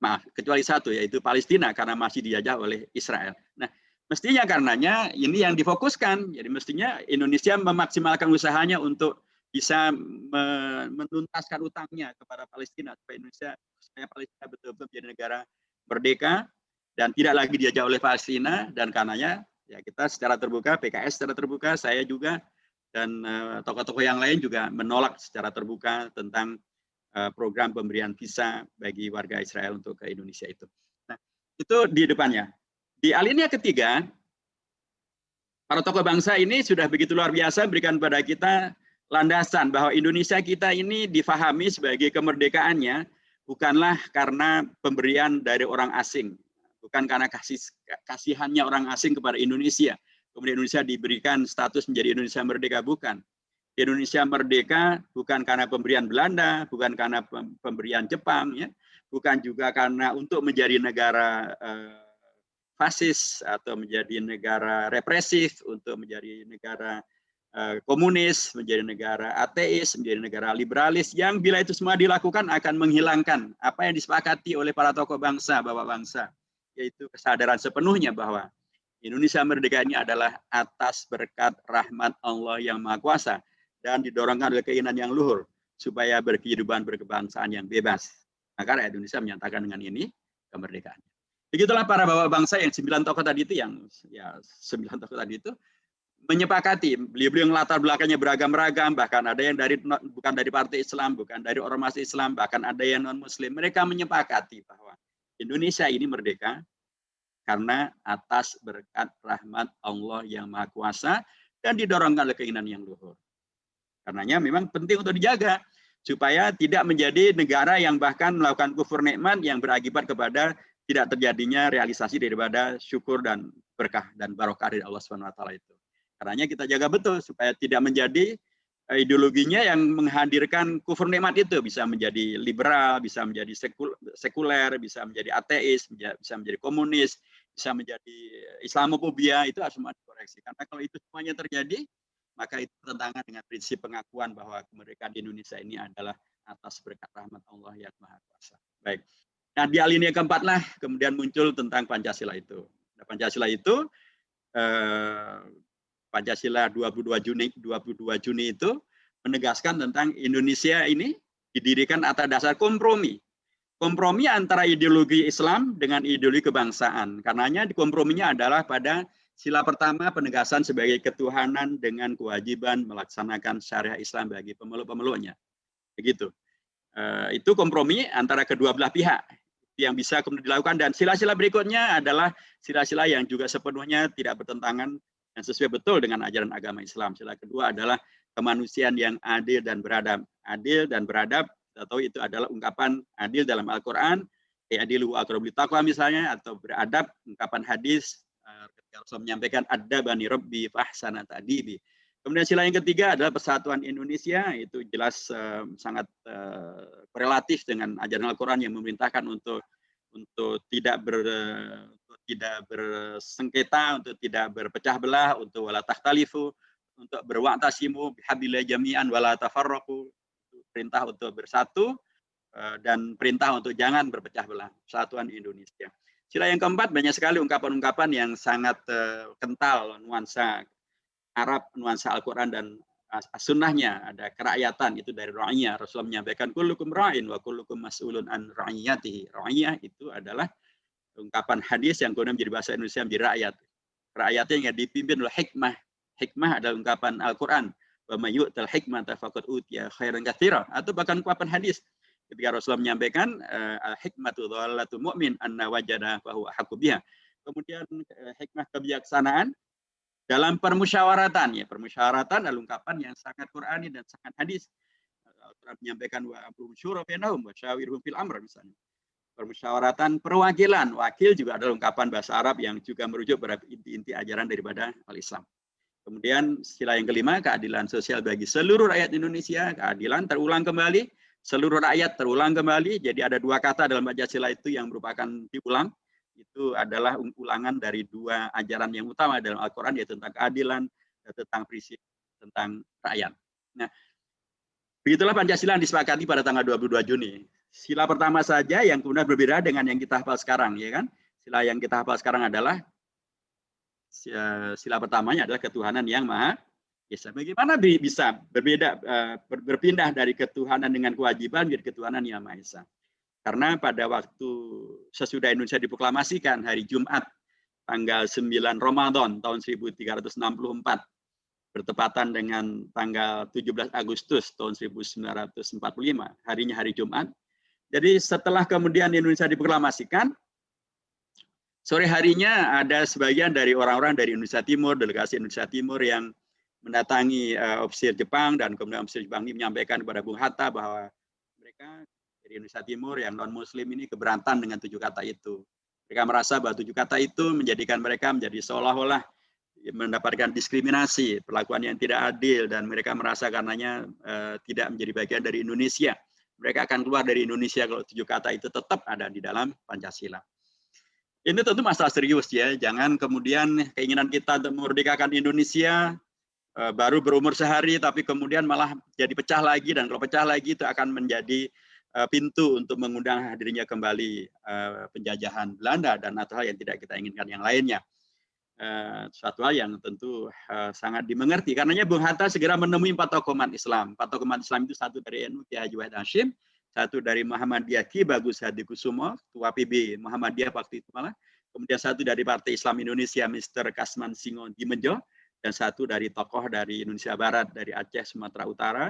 S1: Maaf, kecuali satu, yaitu Palestina, karena masih dijajah oleh Israel. Nah, mestinya karenanya ini yang difokuskan. Jadi mestinya Indonesia memaksimalkan usahanya untuk bisa menuntaskan utangnya kepada Palestina supaya Palestina betul-betul menjadi negara merdeka dan tidak lagi dijajah oleh Palestina. Dan karenanya ya kita secara terbuka, PKS secara terbuka, saya juga dan tokoh-tokoh yang lain juga menolak secara terbuka tentang program pemberian visa bagi warga Israel untuk ke Indonesia itu. Nah, itu di depannya. Di alinea ketiga, para tokoh bangsa ini sudah begitu luar biasa berikan pada kita landasan bahwa Indonesia kita ini difahami sebagai kemerdekaannya bukanlah karena pemberian dari orang asing, bukan karena kasihannya orang asing kepada Indonesia. Kemudian Indonesia diberikan status menjadi Indonesia merdeka, bukan. Indonesia merdeka bukan karena pemberian Belanda, bukan karena pemberian Jepang, ya, bukan juga karena untuk menjadi negara fasis atau menjadi negara represif, untuk menjadi negara komunis, menjadi negara ateis, menjadi negara liberalis, yang bila itu semua dilakukan akan menghilangkan apa yang disepakati oleh para tokoh bangsa, bapak bangsa, yaitu kesadaran sepenuhnya bahwa Indonesia merdeka ini adalah atas berkat rahmat Allah yang Maha Kuasa dan didorongkan oleh keinginan yang luhur supaya berkehidupan berkebangsaan yang bebas. Maka rakyat Indonesia menyatakan dengan ini kemerdekaan. Begitulah para bapak bangsa yang 9 tokoh tadi itu, menyepakati. Beliau-beliau yang latar belakangnya beragam-ragam, bahkan ada yang bukan dari partai Islam, bukan dari ormas Islam, bahkan ada yang non-Muslim. Mereka menyepakati bahwa Indonesia ini merdeka karena atas berkat rahmat Allah yang Maha Kuasa dan didorongkan oleh keinginan yang luhur. Karenanya memang penting untuk dijaga supaya tidak menjadi negara yang bahkan melakukan kufur nikmat yang berakibat kepada tidak terjadinya realisasi daripada syukur dan berkah dan barokah dari Allah Subhanahu wa taala itu. Karenanya kita jaga betul supaya tidak menjadi ideologinya yang menghadirkan kufur nikmat itu, bisa menjadi liberal, bisa menjadi sekuler, bisa menjadi ateis, bisa menjadi komunis, bisa menjadi Islamofobia, itu harus semua dikoreksi. Karena kalau itu semuanya terjadi, maka itu bertentangan dengan prinsip pengakuan bahwa kemerdekaan di Indonesia ini adalah atas berkat rahmat Allah yang Maha Kuasa. Baik. Nah, di alinea keempat lah kemudian muncul tentang Pancasila itu. Nah, Pancasila itu Pancasila 22 Juni itu menegaskan tentang Indonesia ini didirikan atas dasar kompromi. Kompromi antara ideologi Islam dengan ideologi kebangsaan. Karenanya komprominya adalah pada sila pertama penegasan sebagai ketuhanan dengan kewajiban melaksanakan syariah Islam bagi pemeluk-pemeluknya. Begitu. Itu kompromi antara kedua belah pihak yang bisa kemudian dilakukan, dan sila-sila berikutnya adalah sila-sila yang juga sepenuhnya tidak bertentangan dan sesuai betul dengan ajaran agama Islam. Sila kedua adalah kemanusiaan yang adil dan beradab. Adil dan beradab, atau itu adalah ungkapan adil dalam Al-Quran, adilu aqrabut taqwa misalnya, atau beradab, ungkapan hadis ketika Rasul menyampaikan adabani rabbi fahsana ta'dibi. Kemudian sila yang ketiga adalah persatuan Indonesia, itu jelas sangat korelatif dengan ajaran Al-Quran yang memerintahkan untuk tidak bersengketa, untuk tidak berpecah belah, untuk wala takhtalifu, untuk berwa'tasimu bihablillah jami'an wala tafarraqu, perintah untuk bersatu dan perintah untuk jangan berpecah belah, persatuan Indonesia. Sila yang keempat banyak sekali ungkapan-ungkapan yang sangat kental, nuansa Arab, nuansa Al-Quran dan sunnahnya. Ada kerakyatan, itu dari ra'iyah. Rasulullah menyampaikan kullukum ra'in wa kullukum mas'ulun an ra'iyatihi. Ra'iyah itu adalah ungkapan hadis yang kemudian menjadi bahasa Indonesia menjadi rakyat. Rakyatnya yang dipimpin oleh hikmah. Hikmah adalah ungkapan Al-Quran. Wa may yu'tal hikmata faqad utiya khairan katsira, atau bahkan ungkapan hadis. Ketika Rasulullah menyampaikan al-hikmatu dhalatul mu'min anna wajada fa huwa haqqu biha. Kemudian hikmah kebijaksanaan dalam permusyawaratan, ya, permusyawaratan adalah ungkapan yang sangat Qur'ani dan sangat hadis. Al-Quran menyampaikan wa amruhum syura bainahum wa syawirhum fil amr misalnya. Permusyawaratan perwakilan, wakil juga adalah ungkapan bahasa Arab yang juga merujuk pada inti-inti ajaran daripada al-Islam. Kemudian sila yang kelima, keadilan sosial bagi seluruh rakyat Indonesia. Keadilan terulang kembali, seluruh rakyat terulang kembali. Jadi ada dua kata dalam Pancasila itu yang merupakan diulang. Itu adalah ulangan dari dua ajaran yang utama dalam Al-Quran, yaitu tentang keadilan dan tentang prinsip tentang rakyat. Nah, begitulah Pancasila yang disepakati pada tanggal 22 Juni. Sila pertama saja yang kemudian berbeda dengan yang kita hafal sekarang, ya kan? Sila yang kita hafal sekarang adalah sila pertamanya adalah ketuhanan yang Maha Esa. Bagaimana bisa berbeda, berpindah dari ketuhanan dengan kewajiban menjadi ketuhanan yang Maha Esa? Karena pada waktu sesudah Indonesia diproklamasikan hari Jumat tanggal 9 Ramadan tahun 1364 bertepatan dengan tanggal 17 Agustus tahun 1945, harinya hari Jumat. Jadi setelah kemudian Indonesia diproklamasikan, sore harinya ada sebagian dari orang-orang dari Indonesia Timur, delegasi Indonesia Timur yang mendatangi ofisir Jepang, dan kemudian ofisir Jepang ini menyampaikan kepada Bung Hatta bahwa mereka dari Indonesia Timur yang non-Muslim ini keberatan dengan 7 kata itu. Mereka merasa bahwa 7 kata itu menjadikan mereka menjadi seolah-olah mendapatkan diskriminasi, perlakuan yang tidak adil, dan mereka merasa karenanya tidak menjadi bagian dari Indonesia. Mereka akan keluar dari Indonesia kalau 7 kata itu tetap ada di dalam Pancasila. Ini tentu masalah serius, ya. Jangan kemudian keinginan kita untuk memerdekakan Indonesia baru berumur sehari, tapi kemudian malah jadi pecah lagi, dan kalau pecah lagi itu akan menjadi pintu untuk mengundang hadirnya kembali penjajahan Belanda dan atau hal yang tidak kita inginkan yang lainnya. Suatu hal yang tentu sangat dimengerti. Karenanya Bung Hatta segera menemui 4 tokoh umat Islam. 4 tokoh umat Islam itu satu dari NU Kiai Haji Wahid Hasyim, satu dari Muhammadiyah Ki Bagus Hadikusumo, Ketua PB Muhammadiyah waktu itu malah, kemudian satu dari Partai Islam Indonesia Mr. Kasman Singo Dimejo, dan satu dari tokoh dari Indonesia Barat, dari Aceh Sumatera Utara,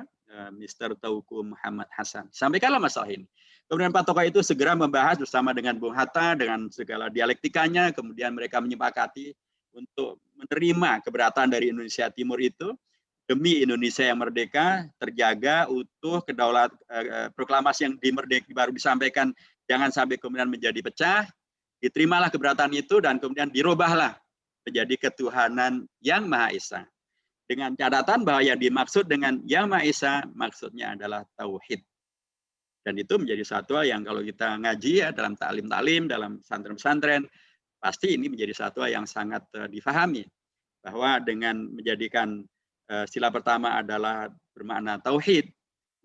S1: Mr. Tauku Muhammad Hasan. Sampaikanlah masalah ini. Kemudian 4 tokoh itu segera membahas bersama dengan Bung Hatta dengan segala dialektikanya, kemudian mereka menyepakati untuk menerima keberatan dari Indonesia Timur itu demi Indonesia yang merdeka, terjaga utuh kedaulatan, proklamasi yang baru disampaikan jangan sampai kemudian menjadi pecah. Diterimalah keberatan itu dan kemudian dirubahlah menjadi ketuhanan yang Maha Esa. Dengan catatan bahwa yang dimaksud dengan yang Maha Esa maksudnya adalah tauhid. Dan itu menjadi satu yang kalau kita ngaji ya dalam taklim-taklim, dalam pesantren-pesantren, pasti ini menjadi satu yang sangat difahami. Bahwa dengan menjadikan sila pertama adalah bermakna tauhid,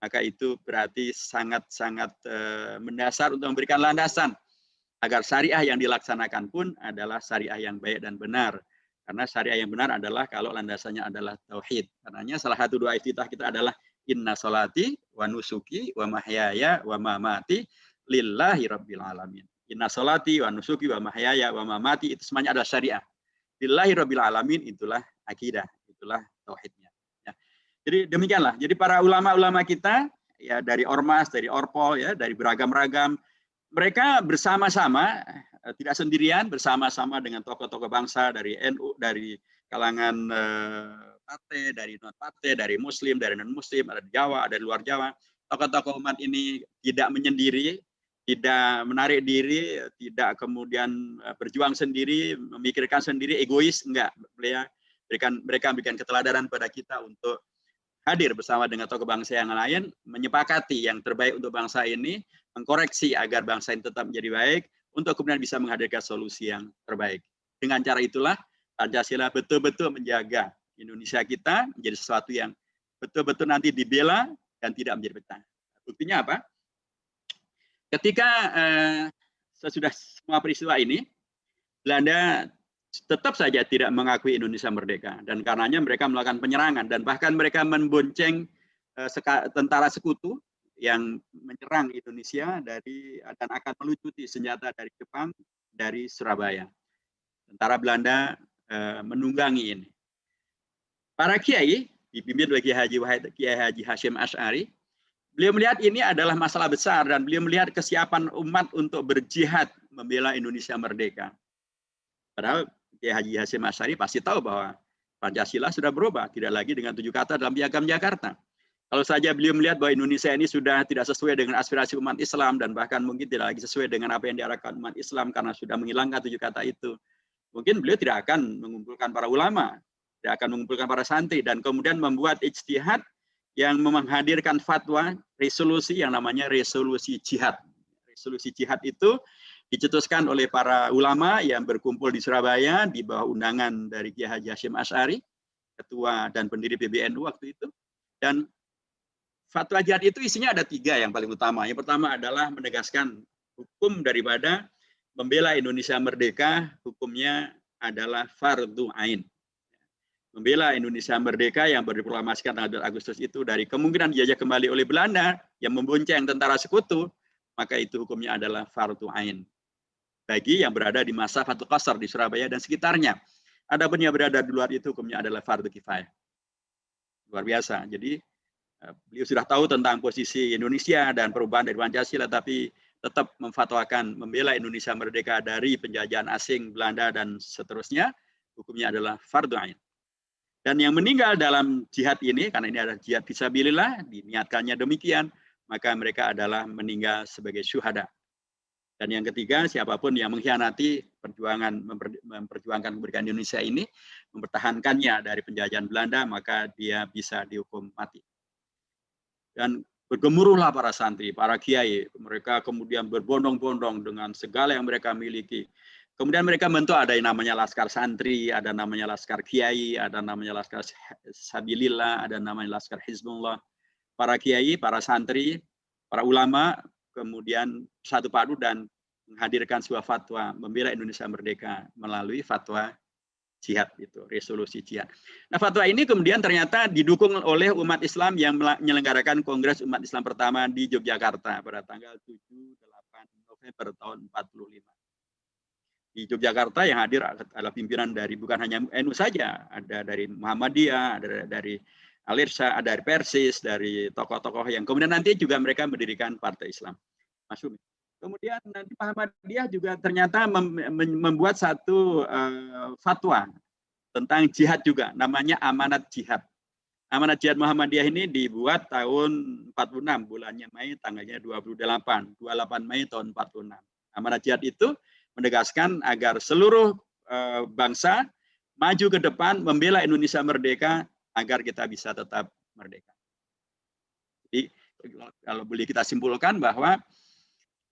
S1: maka itu berarti sangat-sangat mendasar untuk memberikan landasan agar syariah yang dilaksanakan pun adalah syariah yang baik dan benar. Karena syariah yang benar adalah kalau landasannya adalah tauhid. Karenanya salah satu doa iftitah kita adalah inna sholati wa nusuki wa mahyaya wa mamati lillahi rabbil alamin. Inna sholati wa nusuki wa mahyaya wa mamati itu semuanya adalah syariah. Lillahi rabbil alamin itulah akidah, itulah tauhidnya. Ya. Jadi demikianlah. Jadi para ulama-ulama kita ya dari ormas, dari orpol ya, dari beragam-ragam mereka bersama-sama tidak sendirian bersama-sama dengan tokoh-tokoh bangsa dari NU, dari kalangan partai, dari non partai, dari muslim, dari non muslim, ada di Jawa, ada di luar Jawa. Tokoh-tokoh umat ini tidak menyendiri, tidak menarik diri, tidak kemudian berjuang sendiri, memikirkan sendiri, egois, enggak. Mereka memberikan keteladanan pada kita untuk hadir bersama dengan tokoh bangsa yang lain, menyepakati yang terbaik untuk bangsa ini, mengkoreksi agar bangsa ini tetap menjadi baik, untuk kemudian bisa menghadirkan solusi yang terbaik. Dengan cara itulah Pancasila betul-betul menjaga Indonesia kita menjadi sesuatu yang betul-betul nanti dibela dan tidak menjadi pecah. Buktinya apa? Ketika sesudah semua peristiwa ini, Belanda tetap saja tidak mengakui Indonesia merdeka. Dan karenanya mereka melakukan penyerangan. Dan bahkan mereka membonceng tentara sekutu yang menyerang Indonesia dan akan melucuti senjata dari Jepang, dari Surabaya. Tentara Belanda menunggangi ini. Para kiai, dipimpin oleh Kiai Haji Hashim Asy'ari, beliau melihat ini adalah masalah besar dan beliau melihat kesiapan umat untuk berjihad membela Indonesia merdeka. Padahal Kiai Haji Hashim Asy'ari pasti tahu bahwa Pancasila sudah berubah, tidak lagi dengan 7 kata dalam Piagam Jakarta. Kalau saja beliau melihat bahwa Indonesia ini sudah tidak sesuai dengan aspirasi umat Islam dan bahkan mungkin tidak lagi sesuai dengan apa yang diarahkan umat Islam karena sudah menghilangkan 7 kata itu, mungkin beliau tidak akan mengumpulkan para ulama, tidak akan mengumpulkan para santri dan kemudian membuat ijtihad yang menghadirkan fatwa resolusi yang namanya resolusi jihad. Resolusi jihad itu dicetuskan oleh para ulama yang berkumpul di Surabaya di bawah undangan dari Kiai Haji Hashim Asy'ari, ketua dan pendiri PBNU waktu itu. Dan fatwa jihad itu isinya ada 3 yang paling utama. Yang pertama adalah menegaskan hukum daripada membela Indonesia merdeka, hukumnya adalah fardhu ain. Membela Indonesia merdeka yang baru diproklamasikan tanggal 2 Agustus itu dari kemungkinan dijajah kembali oleh Belanda yang membonceng tentara sekutu, maka itu hukumnya adalah fardhu ain. Bagi yang berada di masa Fatul Qasar di Surabaya dan sekitarnya. Adapun yang berada di luar itu hukumnya adalah fardhu kifayah. Luar biasa. Jadi beliau sudah tahu tentang posisi Indonesia dan perubahan dari Pancasila, tapi tetap memfatwakan membela Indonesia merdeka dari penjajahan asing Belanda dan seterusnya, hukumnya adalah fardhu ain. Dan yang meninggal dalam jihad ini, karena ini adalah jihad fisabilillah, diniatkannya demikian, maka mereka adalah meninggal sebagai syuhada. Dan yang ketiga, siapapun yang mengkhianati memperjuangkan kemerdekaan Indonesia ini, mempertahankannya dari penjajahan Belanda, maka dia bisa dihukum mati. Dan bergemuruhlah para santri, para kiai, mereka kemudian berbondong-bondong dengan segala yang mereka miliki. Kemudian mereka bentuk ada yang namanya Laskar Santri, ada namanya Laskar Kiai, ada namanya Laskar Sabilillah, ada namanya Laskar Hizbullah. Para kiai, para santri, para ulama, kemudian satu padu dan menghadirkan sebuah fatwa membela Indonesia merdeka melalui fatwa jihad itu, resolusi jihad. Nah, fatwa ini kemudian ternyata didukung oleh umat Islam yang menyelenggarakan Kongres Umat Islam pertama di Yogyakarta pada tanggal 7-8 November tahun 45. Di Yogyakarta yang hadir adalah pimpinan dari bukan hanya NU saja, ada dari Muhammadiyah, ada dari Al-Irsyad, ada dari Persis, dari tokoh-tokoh yang kemudian nanti juga mereka mendirikan Partai Islam. Mas Umi. Kemudian nanti Muhammadiyah juga ternyata membuat satu fatwa tentang jihad juga, namanya Amanat Jihad. Amanat Jihad Muhammadiyah ini dibuat tahun 46, bulannya Mei, tanggalnya 28 Mei tahun 46. Amanat Jihad itu menegaskan agar seluruh bangsa maju ke depan membela Indonesia merdeka agar kita bisa tetap merdeka. Jadi kalau boleh kita simpulkan bahwa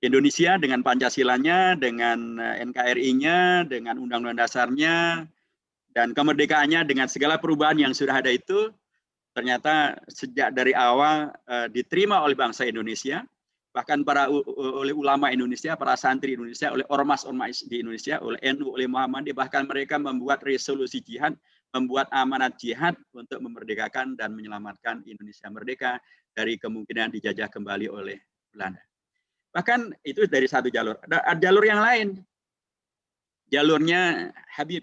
S1: Indonesia dengan Pancasilanya, dengan NKRI-nya, dengan Undang-Undang Dasarnya, dan kemerdekaannya dengan segala perubahan yang sudah ada itu, ternyata sejak dari awal diterima oleh bangsa Indonesia, bahkan oleh ulama Indonesia, para santri Indonesia, oleh ormas-ormas di Indonesia, oleh NU, oleh Muhammadiyah, bahkan mereka membuat resolusi jihad, membuat amanat jihad untuk memerdekakan dan menyelamatkan Indonesia merdeka dari kemungkinan dijajah kembali oleh Belanda. Bahkan itu dari satu jalur. Ada jalur yang lain, jalurnya Habib.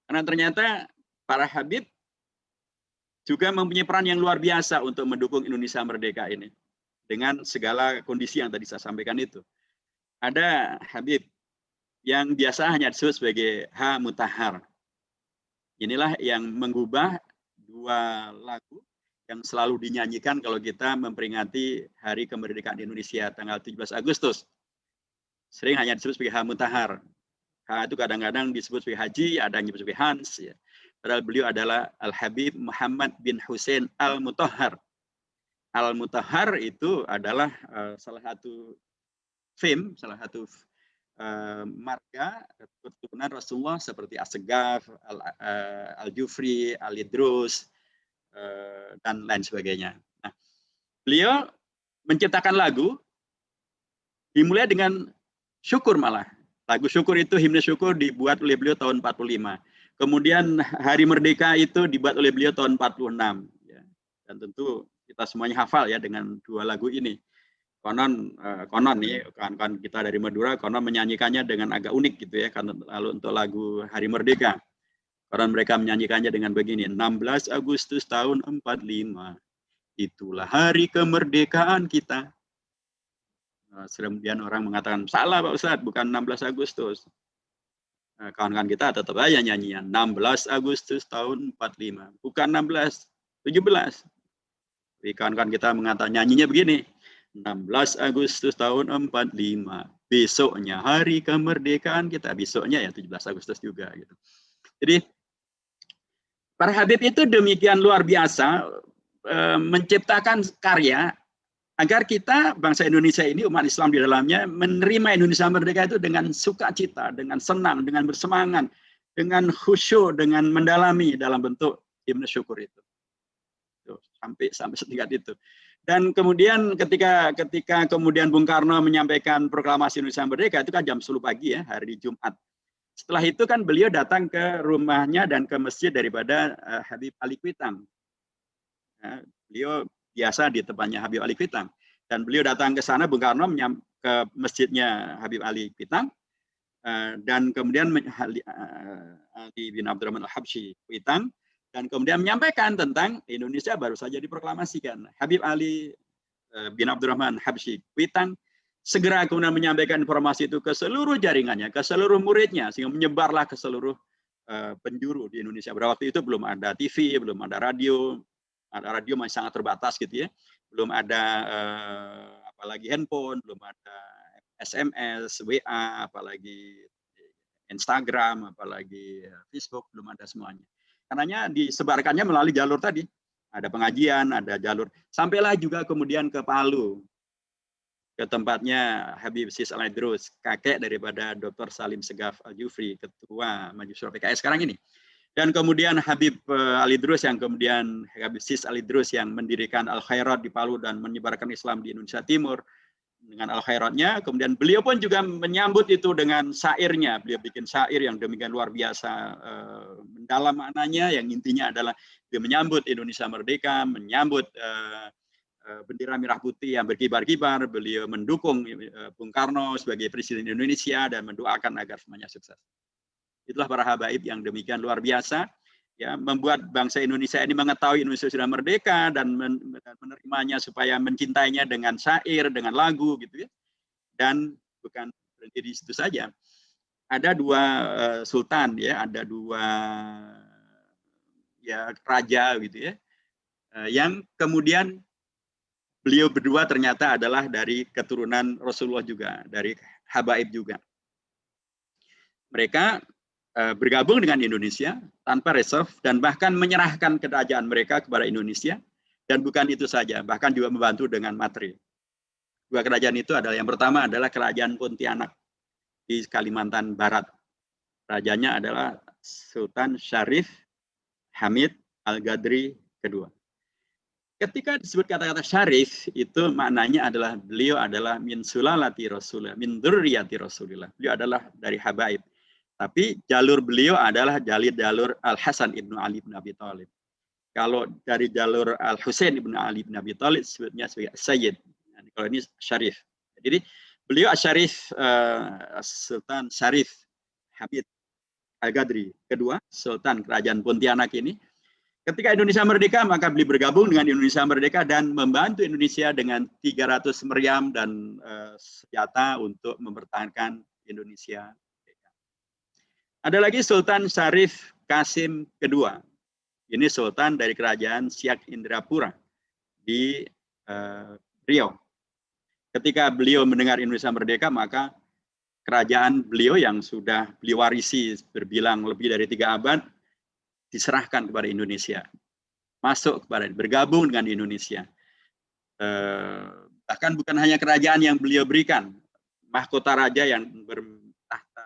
S1: Karena ternyata para Habib juga mempunyai peran yang luar biasa untuk mendukung Indonesia merdeka ini. Dengan segala kondisi yang tadi saya sampaikan itu. Ada Habib yang biasa hanya disebut sebagai H. Mutahar. Inilah yang mengubah dua lagu yang selalu dinyanyikan kalau kita memperingati Hari Kemerdekaan Indonesia tanggal 17 Agustus. Sering hanya disebut sebagai H. Mutahar. H itu kadang-kadang disebut sebagai Haji, ada yang disebut sebagai Hans. Ya. Padahal beliau adalah Al-Habib Muhammad bin Hussein Al-Mutahhar. Al-Mutahhar itu adalah salah satu salah satu marga keturunan Rasulullah seperti As-Segaf, Al-Jufri, Al-Idrus, dan lain sebagainya. Nah, beliau menciptakan lagu dimulai dengan syukur malah. Lagu syukur itu, himne syukur dibuat oleh beliau tahun 45. Kemudian Hari Merdeka itu dibuat oleh beliau tahun 46. Ya. Dan tentu kita semuanya hafal ya dengan dua lagu ini. Konon nih, kawan-kawan kita dari Madura, konon menyanyikannya dengan agak unik gitu ya. Karena lalu untuk lagu Hari Merdeka, konon mereka menyanyikannya dengan begini. 16 Agustus tahun 45, itulah hari kemerdekaan kita. Kemudian orang mengatakan, salah Pak Ustadz, bukan 16 Agustus. Kawan-kawan kita tetap aja nyanyian 16 Agustus tahun 45, bukan 16, 17. Tapi kawan-kawan kita mengatakan nyanyinya begini, 16 Agustus tahun 45, besoknya hari kemerdekaan kita, besoknya ya 17 Agustus juga gitu. Jadi para Habib itu demikian luar biasa menciptakan karya agar kita, bangsa Indonesia ini, umat Islam di dalamnya, menerima Indonesia merdeka itu dengan sukacita, dengan senang, dengan bersemangat, dengan khusyuk, dengan mendalami dalam bentuk himne syukur itu. Sampai setingkat itu. Dan kemudian ketika kemudian Bung Karno menyampaikan proklamasi Indonesia merdeka, itu kan jam 10 pagi ya, hari Jumat. Setelah itu kan beliau datang ke rumahnya dan ke masjid daripada Habib Ali Kuitang. Ya, beliau biasa di tempatnya Habib Ali Kuitang, dan beliau datang ke sana, Bung Karno ke masjidnya Habib Ali Kuitang, dan kemudian Ali bin Abdurrahman Al-Habsyi Kuitang, dan kemudian menyampaikan tentang Indonesia baru saja diproklamasikan. Habib Ali bin Abdurrahman Al-Habsyi Kuitang segera kemudian menyampaikan informasi itu ke seluruh jaringannya, ke seluruh muridnya, sehingga menyebarlah ke seluruh penjuru di Indonesia. Pada waktu itu belum ada TV, belum ada radio. Radio masih sangat terbatas gitu ya, belum ada apalagi handphone, belum ada SMS, WA, apalagi Instagram, apalagi Facebook, belum ada semuanya. Karenanya disebarkannya melalui jalur tadi, ada pengajian, ada jalur, sampailah juga kemudian ke Palu, ke tempatnya Habib Sis Al-Idrus, kakek daripada Dr. Salim Segaf Al-Jufri, ketua Majelis Syuro PKS sekarang ini. Dan kemudian Habib Al-Idrus yang kemudian Habib Sis Al-Idrus yang mendirikan Al-Khairat di Palu dan menyebarkan Islam di Indonesia Timur dengan Al-Khairatnya. Kemudian beliau pun juga menyambut itu dengan syairnya. Beliau bikin syair yang demikian luar biasa mendalam maknanya, yang intinya adalah dia menyambut Indonesia merdeka, menyambut bendera merah putih yang berkibar-kibar. Beliau mendukung Bung Karno sebagai Presiden Indonesia dan mendoakan agar semuanya sukses. Itulah para habaib yang demikian luar biasa, ya, membuat bangsa Indonesia ini mengetahui Indonesia sudah merdeka dan menerimanya supaya mencintainya dengan syair, dengan lagu, gitu ya. Dan bukan berhenti di situ saja. Ada dua sultan ya, ada dua ya raja gitu ya, yang kemudian beliau berdua ternyata adalah dari keturunan Rasulullah juga, dari habaib juga. Mereka bergabung dengan Indonesia tanpa reserve dan bahkan menyerahkan kerajaan mereka kepada Indonesia. Dan bukan itu saja, bahkan juga membantu dengan materi. Dua kerajaan itu adalah, yang pertama adalah Kerajaan Pontianak di Kalimantan Barat. Rajanya adalah Sultan Syarif Hamid Al-Qadri kedua. Ketika disebut kata-kata syarif, itu maknanya adalah beliau adalah min sulalati Rasulillah, min dzurriyyati Rasulillah. Beliau adalah dari habaib. Tapi jalur beliau adalah jalur Al-Hasan ibnu Ali bin Abi Thalib. Kalau dari jalur Al-Husain ibnu Ali bin Abi Thalib sebutnya sebagai Sayyid. Kalau ini syarif. Jadi beliau Syarif Sultan Syarif Hamid Al-Qadri kedua, Sultan Kerajaan Pontianak ini. Ketika Indonesia merdeka, maka beliau bergabung dengan Indonesia merdeka dan membantu Indonesia dengan 300 meriam dan senjata untuk mempertahankan Indonesia. Ada lagi Sultan Syarif Kasim kedua. Ini Sultan dari Kerajaan Siak Indrapura di Riau. Ketika beliau mendengar Indonesia merdeka, maka kerajaan beliau yang sudah beliau warisi berbilang lebih dari 3 abad, diserahkan kepada Indonesia. Masuk kepada, bergabung dengan Indonesia. Bahkan bukan hanya kerajaan yang beliau berikan, mahkota raja yang bertahta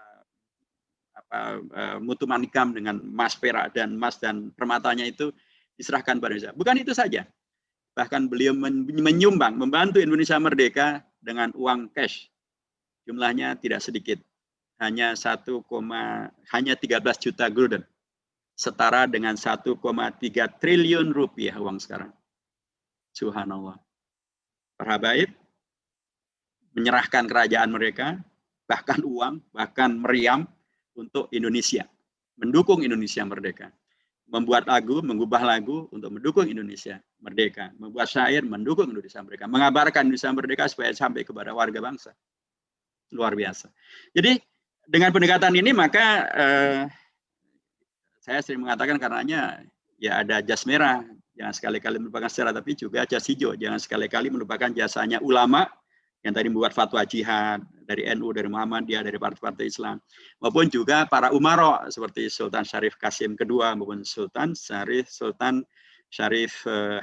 S1: mutu manikam dengan emas, perak dan emas dan permatanya itu diserahkan pada Indonesia. Bukan itu saja. Bahkan beliau menyumbang, membantu Indonesia merdeka dengan uang cash. Jumlahnya tidak sedikit. Hanya 13 juta gulden. Setara dengan 1,3 triliun rupiah uang sekarang. Subhanallah. Para habaib menyerahkan kerajaan mereka, bahkan uang, bahkan meriam, untuk Indonesia, mendukung Indonesia merdeka, membuat lagu, mengubah lagu untuk mendukung Indonesia merdeka, membuat syair mendukung Indonesia merdeka, mengabarkan Indonesia merdeka supaya sampai kepada warga bangsa. Luar biasa. Jadi dengan pendekatan ini maka saya sering mengatakan karenanya ya ada jas merah, jangan sekali-kali melupakan sejarah, tapi juga jas hijau, jangan sekali-kali melupakan jasanya ulama yang tadi membuat fatwa jihad dari NU, dari Muhammadiyah, dari partai-partai Islam, maupun juga para umaro seperti Sultan Syarif Kasim kedua maupun Sultan Syarif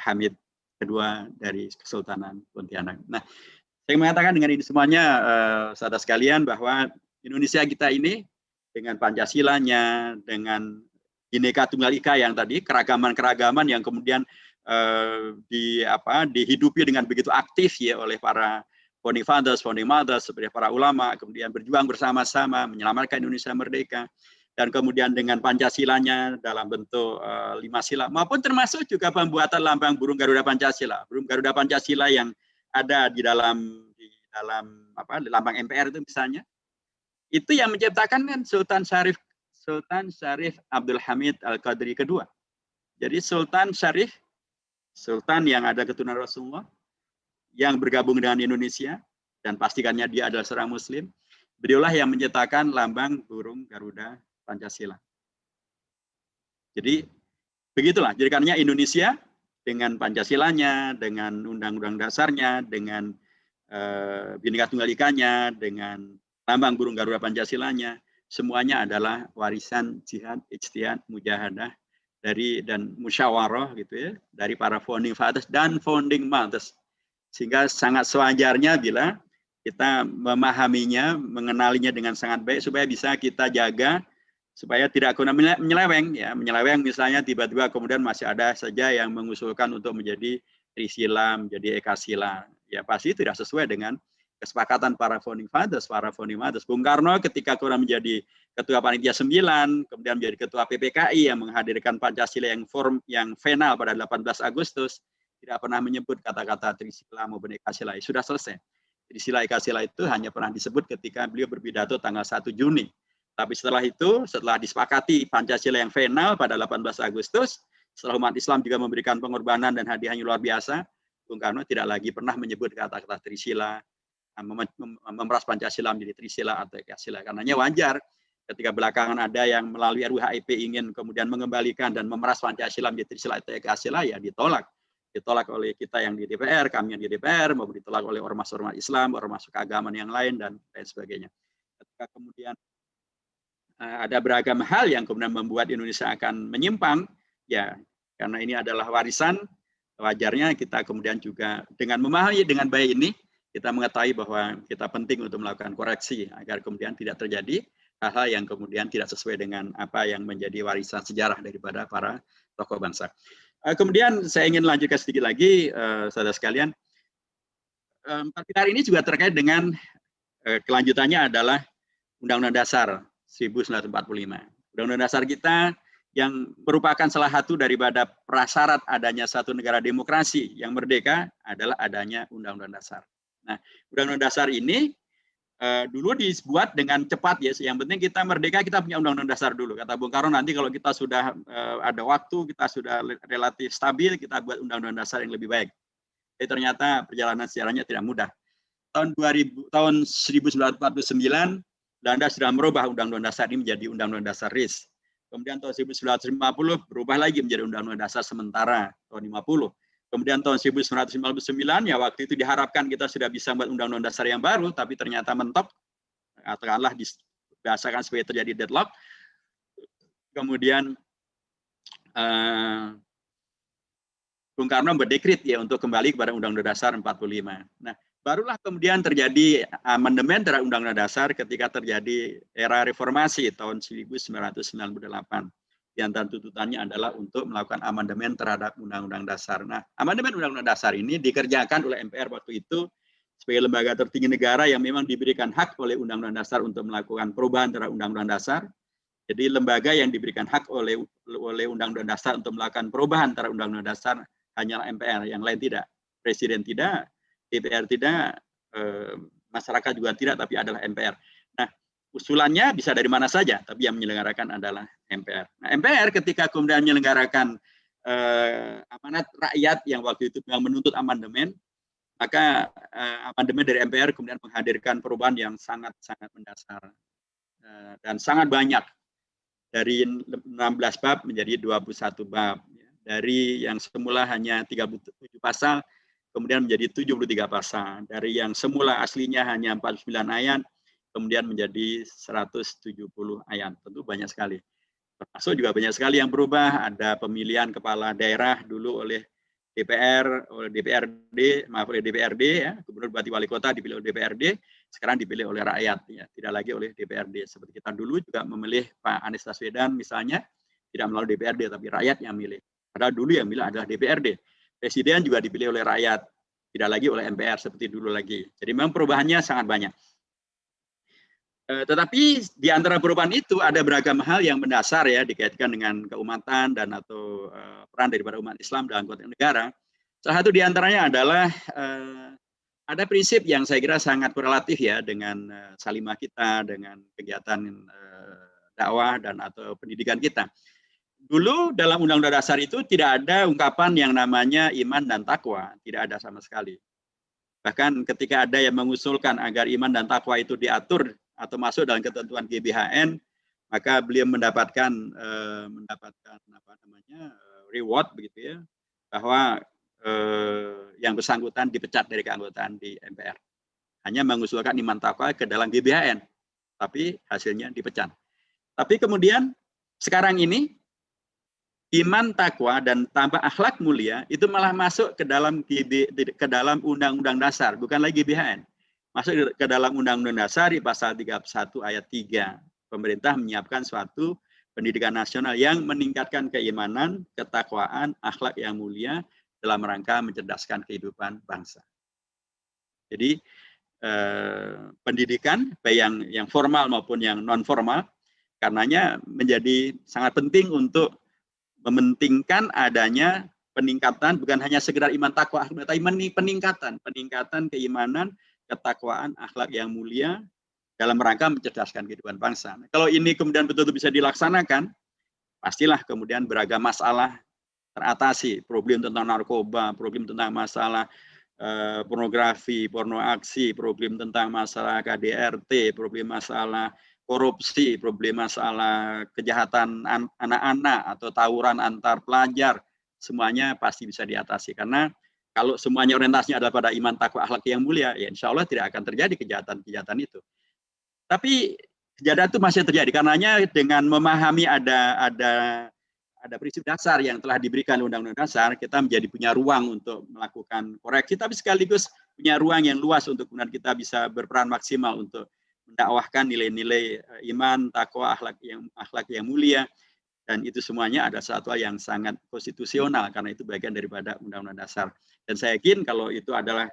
S1: Hamid kedua dari Kesultanan Pontianak. Nah, saya mengatakan dengan ini semuanya, saudara sekalian, bahwa Indonesia kita ini dengan Pancasilanya, dengan Bhinneka Tunggal Ika yang tadi, keragaman-keragaman yang kemudian dihidupi dengan begitu aktif ya oleh para founding fathers, founding mothers, seperti para ulama, kemudian berjuang bersama-sama menyelamatkan Indonesia merdeka, dan kemudian dengan Pancasilanya dalam bentuk 5 sila, maupun termasuk juga pembuatan lambang burung Garuda Pancasila, burung Garuda Pancasila yang ada di dalam lambang MPR itu misalnya, itu yang menciptakan kan Sultan Syarif Abdul Hamid Al-Qadri kedua. Jadi Sultan Syarif, Sultan yang ada keturunan Rasulullah, yang bergabung dengan Indonesia, dan pastikannya dia adalah seorang Muslim, beliaulah yang menciptakan lambang burung Garuda Pancasila. Jadi begitulah, jadi karenanya Indonesia dengan Pancasilanya, dengan undang-undang dasarnya, dengan Bhinneka Tunggal Ikanya, dengan lambang burung Garuda Pancasilanya, semuanya adalah warisan jihad, ijtihad, mujahadah dan musyawarah gitu ya, dari para founding fathers dan founding mothers. Sehingga sangat sewajarnya bila kita memahaminya, mengenalinya dengan sangat baik supaya bisa kita jaga supaya tidak kena menyeleweng ya, menyeleweng misalnya tiba-tiba kemudian masih ada saja yang mengusulkan untuk menjadi Trisila, menjadi Ekasila. Ya pasti tidak sesuai dengan kesepakatan para founding fathers, para founding mothers. Bung Karno ketika kurang menjadi ketua panitia 9, kemudian menjadi ketua PPKI yang menghadirkan Pancasila yang final pada 18 Agustus, tidak pernah menyebut kata-kata Trisila maupun Ekasila. Sudah selesai. Trisila Ekasila itu hanya pernah disebut ketika beliau berpidato tanggal 1 Juni. Tapi setelah itu, setelah disepakati Pancasila yang final pada 18 Agustus, setelah umat Islam juga memberikan pengorbanan dan hadiahnya luar biasa, Bung Karno tidak lagi pernah menyebut kata-kata Trisila memeras Pancasila menjadi Trisila atau Ekasila. Karenanya wajar ketika belakangan ada yang melalui RUU HIP ingin kemudian mengembalikan dan memeras Pancasila menjadi Trisila atau Ekasila, ya ditolak. Ditolak oleh kita yang di DPR, kami yang di DPR, maupun ditolak oleh ormas-ormas Islam, ormas keagamaan yang lain, dan lain sebagainya. Ketika kemudian ada beragam hal yang kemudian membuat Indonesia akan menyimpang, ya karena ini adalah warisan, wajarnya kita kemudian juga dengan memahami dengan baik ini, kita mengetahui bahwa kita penting untuk melakukan koreksi agar kemudian tidak terjadi hal-hal yang kemudian tidak sesuai dengan apa yang menjadi warisan sejarah daripada para tokoh bangsa. Kemudian saya ingin lanjutkan sedikit lagi, saudara sekalian. Empat pilar ini juga terkait dengan kelanjutannya adalah Undang-Undang Dasar 1945. Undang-Undang Dasar kita yang merupakan salah satu daripada prasyarat adanya satu negara demokrasi yang merdeka adalah adanya Undang-Undang Dasar. Nah, Undang-Undang Dasar ini dulu dibuat dengan cepat, ya. Yang penting kita merdeka, kita punya Undang-Undang Dasar dulu. Kata Bung Karno, nanti kalau kita sudah ada waktu, kita sudah relatif stabil, kita buat Undang-Undang Dasar yang lebih baik. Tapi ternyata perjalanan sejarahnya tidak mudah. Tahun 1949, Belanda sudah merubah Undang-Undang Dasar ini menjadi Undang-Undang Dasar RIS. Kemudian tahun 1950 berubah lagi menjadi Undang-Undang Dasar sementara tahun 50. Kemudian tahun 1959, ya waktu itu diharapkan kita sudah bisa membuat Undang-Undang Dasar yang baru, tapi ternyata mentok, atau kalah dibahasakan sebagai terjadi deadlock. Kemudian Bung Karno berdekret ya untuk kembali kepada Undang-Undang Dasar 45. Nah, barulah kemudian terjadi amandemen terhadap Undang-Undang Dasar ketika terjadi era reformasi tahun 1998. Di antara tuntutannya adalah untuk melakukan amandemen terhadap Undang-Undang Dasar. Nah, amandemen Undang-Undang Dasar ini dikerjakan oleh MPR waktu itu sebagai lembaga tertinggi negara yang memang diberikan hak oleh Undang-Undang Dasar untuk melakukan perubahan terhadap Undang-Undang Dasar. Jadi lembaga yang diberikan hak oleh Undang-Undang Dasar untuk melakukan perubahan terhadap Undang-Undang Dasar hanyalah MPR, yang lain tidak. Presiden tidak, DPR tidak, masyarakat juga tidak, tapi adalah MPR. Nah, usulannya bisa dari mana saja, tapi yang menyelenggarakan adalah MPR. Nah, MPR ketika kemudian menyelenggarakan amanat rakyat yang waktu itu memang menuntut amandemen, maka amandemen dari MPR kemudian menghadirkan perubahan yang sangat-sangat mendasar dan sangat banyak, dari 16 bab menjadi 21 bab, dari yang semula hanya 37 pasal kemudian menjadi 73 pasal, dari yang semula aslinya hanya 49 ayat kemudian menjadi 170 ayat. Tentu banyak sekali. Termasuk juga banyak sekali yang berubah. Ada pemilihan kepala daerah dulu oleh DPR, oleh DPRD, ya, Gubernur Bupati Wali Kota dipilih oleh DPRD, sekarang dipilih oleh rakyat, ya, tidak lagi oleh DPRD. Seperti kita dulu juga memilih Pak Anies Baswedan misalnya, tidak melalui DPRD, tapi rakyat yang milih. Padahal dulu yang milih adalah DPRD. Presiden juga dipilih oleh rakyat, tidak lagi oleh MPR seperti dulu lagi. Jadi memang perubahannya sangat banyak. Tetapi di antara perubahan itu ada beragam hal yang mendasar, ya, dikaitkan dengan keumatan dan atau peran daripada umat Islam dalam konteks negara. Salah satu di antaranya adalah ada prinsip yang saya kira sangat korelatif, ya, dengan salimah kita, dengan kegiatan dakwah dan atau pendidikan kita. Dulu dalam Undang-Undang Dasar itu tidak ada ungkapan yang namanya iman dan takwa, tidak ada sama sekali. Bahkan ketika ada yang mengusulkan agar iman dan takwa itu diatur atau masuk dalam ketentuan GBHN, maka beliau mendapatkan reward begitu, ya, bahwa yang bersangkutan dipecat dari keanggotaan di MPR. Hanya mengusulkan iman takwa ke dalam GBHN, tapi hasilnya dipecat. Tapi kemudian sekarang ini iman takwa dan tambah akhlak mulia itu malah masuk ke dalam Undang-Undang Dasar, bukan lagi GBHN. Masuk ke dalam Undang-Undang Dasar di pasal 31 ayat 3. Pemerintah menyiapkan suatu pendidikan nasional yang meningkatkan keimanan, ketakwaan, akhlak yang mulia dalam rangka mencerdaskan kehidupan bangsa. Jadi pendidikan baik yang formal maupun yang non formal, karenanya menjadi sangat penting untuk mementingkan adanya peningkatan, bukan hanya sekedar iman takwa, tapi peningkatan keimanan, ketakwaan, akhlak yang mulia dalam rangka mencerdaskan kehidupan bangsa. Nah, kalau ini kemudian betul-betul bisa dilaksanakan, pastilah kemudian beragam masalah teratasi, problem tentang narkoba, problem tentang masalah pornografi, porno aksi, problem tentang masalah KDRT, problem masalah korupsi, problem masalah kejahatan anak-anak atau tawuran antar pelajar, semuanya pasti bisa diatasi. Karena kalau semuanya orientasinya adalah pada iman, takwa, akhlak yang mulia, ya insya Allah tidak akan terjadi kejahatan-kejahatan itu. Tapi kejahatan itu masih terjadi, karenanya dengan memahami ada prinsip dasar yang telah diberikan Undang-Undang Dasar, kita menjadi punya ruang untuk melakukan koreksi, tapi sekaligus punya ruang yang luas untuk kemudian kita bisa berperan maksimal untuk mendakwahkan nilai-nilai iman, takwa, akhlak yang mulia, dan itu semuanya ada satu hal yang sangat konstitusional karena itu bagian daripada Undang-Undang Dasar. Dan saya yakin kalau itu adalah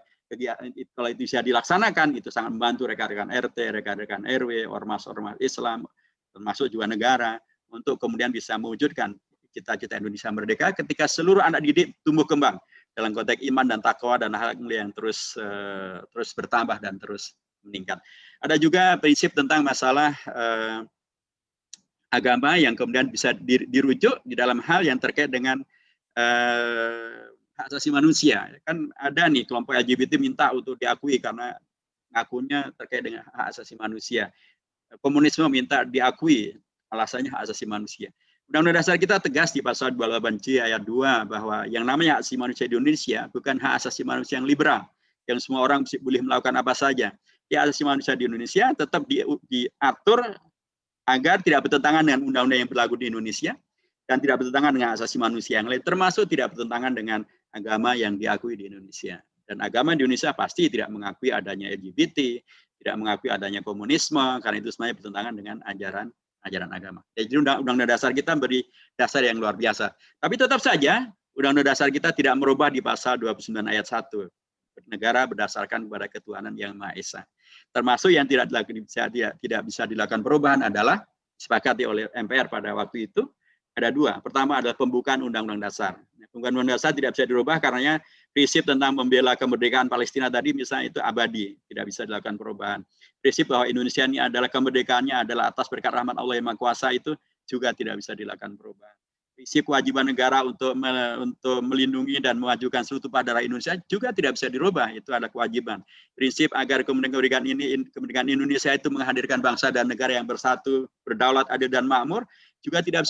S1: kalau itu bisa dilaksanakan, itu sangat membantu rekan-rekan RT, rekan-rekan RW, ormas-ormas Islam, termasuk juga negara, untuk kemudian bisa mewujudkan cita-cita Indonesia merdeka ketika seluruh anak didik tumbuh kembang dalam konteks iman dan takwa dan hal yang terus bertambah dan terus meningkat. Ada juga prinsip tentang masalah agama yang kemudian bisa dirujuk di dalam hal yang terkait dengan hak asasi manusia. Kan ada nih kelompok LGBT minta untuk diakui karena ngakunya terkait dengan hak asasi manusia. Komunisme minta diakui, alasannya hak asasi manusia. Undang-Undang Dasar kita tegas di pasal 28C ayat 2 bahwa yang namanya hak asasi manusia di Indonesia bukan hak asasi manusia yang liberal, yang semua orang boleh melakukan apa saja. Hak asasi manusia di Indonesia tetap diatur agar tidak bertentangan dengan undang-undang yang berlaku di Indonesia dan tidak bertentangan dengan hak asasi manusia yang lain, termasuk tidak bertentangan dengan agama yang diakui di Indonesia. Dan agama di Indonesia pasti tidak mengakui adanya LGBT, tidak mengakui adanya komunisme, karena itu semuanya bertentangan dengan ajaran agama. Jadi Undang-Undang Dasar kita beri dasar yang luar biasa. Tapi tetap saja Undang-Undang Dasar kita tidak merubah di pasal 29 ayat 1. Negara berdasarkan kepada ketuhanan yang Maha Esa. Termasuk yang tidak bisa dilakukan perubahan adalah disepakati oleh MPR pada waktu itu ada dua. Pertama adalah pembukaan Undang-Undang Dasar. Pembukaan Undang-Undang Dasar tidak bisa dirubah karena prinsip tentang membela kemerdekaan Palestina tadi misalnya itu abadi, tidak bisa dilakukan perubahan. Prinsip bahwa Indonesia ini adalah kemerdekaannya adalah atas berkat rahmat Allah yang Maha Kuasa itu juga tidak bisa dilakukan perubahan. Prinsip kewajiban negara untuk melindungi dan memajukan seluruh tumpah darah Indonesia juga tidak bisa dirubah, itu adalah kewajiban. Prinsip agar kemerdekaan Indonesia itu menghadirkan bangsa dan negara yang bersatu, berdaulat, adil dan makmur juga tidak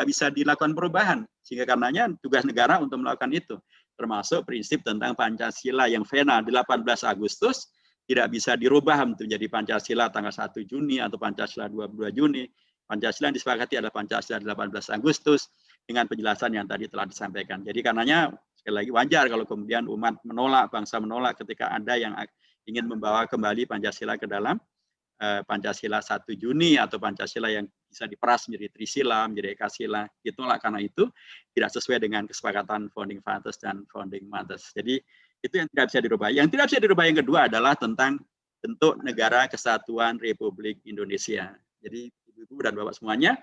S1: bisa dilakukan perubahan. Sehingga karenanya tugas negara untuk melakukan itu. Termasuk prinsip tentang Pancasila yang final 18 Agustus tidak bisa dirubah menjadi Pancasila tanggal 1 Juni atau Pancasila 22 Juni. Pancasila yang disepakati adalah Pancasila 18 Agustus dengan penjelasan yang tadi telah disampaikan. Jadi karenanya sekali lagi wajar kalau kemudian umat menolak, bangsa menolak ketika ada yang ingin membawa kembali Pancasila ke dalam Pancasila 1 Juni atau Pancasila yang bisa diperas menjadi Trisila, menjadi Ekasila, ditolak karena itu tidak sesuai dengan kesepakatan Founding Fathers dan Founding Mothers. Jadi itu yang tidak bisa dirubah. Yang tidak bisa dirubah yang kedua adalah tentang bentuk negara kesatuan Republik Indonesia. Jadi ibu-ibu dan bapak semuanya,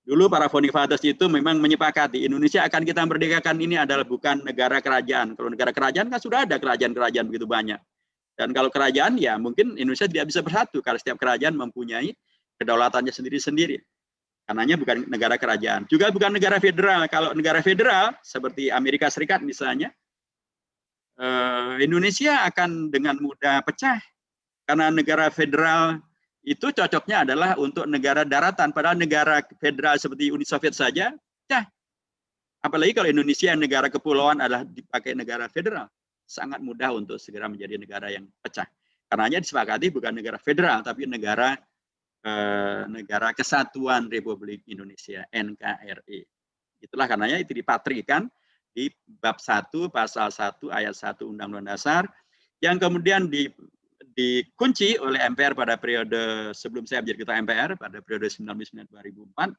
S1: dulu para Founding Fathers itu memang menyepakati Indonesia akan kita merdekakan ini adalah bukan negara kerajaan. Kalau negara kerajaan kan sudah ada kerajaan-kerajaan begitu banyak. Dan kalau kerajaan ya mungkin Indonesia tidak bisa bersatu karena setiap kerajaan mempunyai kedaulatannya sendiri-sendiri. Karenanya bukan negara kerajaan. Juga bukan negara federal. Kalau negara federal seperti Amerika Serikat misalnya, Indonesia akan dengan mudah pecah. Karena negara federal itu cocoknya adalah untuk negara daratan. Padahal negara federal seperti Uni Soviet saja pecah. Apalagi kalau Indonesia negara kepulauan adalah dipakai negara federal. Sangat mudah untuk segera menjadi negara yang pecah. Karenanya disepakati bukan negara federal, tapi negara Kesatuan Republik Indonesia, NKRI. Itulah karenanya itu dipatrikan di bab 1, pasal 1, ayat 1 Undang-Undang Dasar, yang kemudian dikunci oleh MPR pada periode sebelum saya menjadi ketua MPR, pada periode 1999-2004,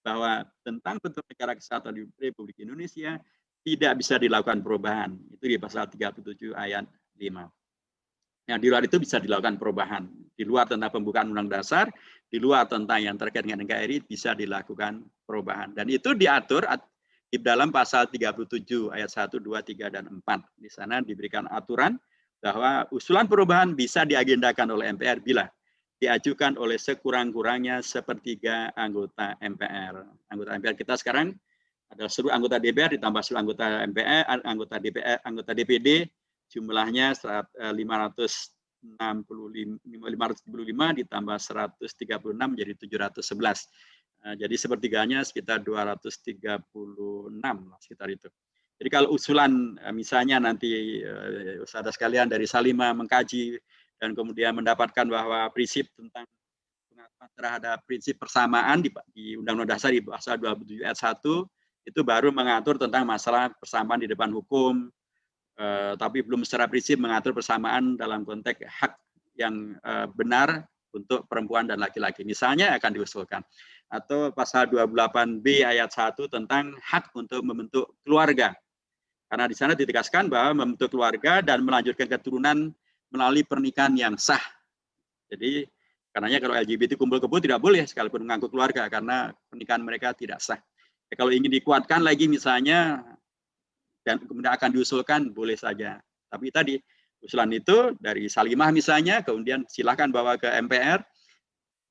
S1: bahwa tentang bentuk negara kesatuan Republik Indonesia tidak bisa dilakukan perubahan. Itu di pasal 37 ayat 5. Yang di luar itu bisa dilakukan perubahan. Di luar tentang pembukaan Undang-Undang Dasar, di luar tentang yang terkait dengan NKRI bisa dilakukan perubahan. Dan itu diatur di dalam pasal 37 ayat 1, 2, 3, dan 4. Di sana diberikan aturan bahwa usulan perubahan bisa diagendakan oleh MPR bila diajukan oleh sekurang-kurangnya sepertiga anggota MPR. Anggota MPR kita sekarang adalah seluruh anggota DPR ditambah seluruh anggota MPR, anggota DPD jumlahnya 575 ditambah 136 menjadi 711. Jadi sepertiganya sekitar 236 sekitar itu. Jadi kalau usulan misalnya nanti saudara sekalian dari Salimah mengkaji dan kemudian mendapatkan bahwa prinsip tentang terhadap prinsip persamaan di Undang-Undang Dasar di pasal 27 ayat 1 itu baru mengatur tentang masalah persamaan di depan hukum, tapi belum secara prinsip mengatur persamaan dalam konteks hak yang benar untuk perempuan dan laki-laki. Misalnya akan diusulkan. Atau pasal 28B ayat 1 tentang hak untuk membentuk keluarga. Karena di sana ditegaskan bahwa membentuk keluarga dan melanjutkan keturunan melalui pernikahan yang sah. Jadi, karenanya kalau LGBT kumpul kebo tidak boleh sekalipun mengaku keluarga karena pernikahan mereka tidak sah. Ya, kalau ingin dikuatkan lagi misalnya dan kemudian akan diusulkan boleh saja. Tapi tadi usulan itu dari Salimah misalnya, kemudian silakan bawa ke MPR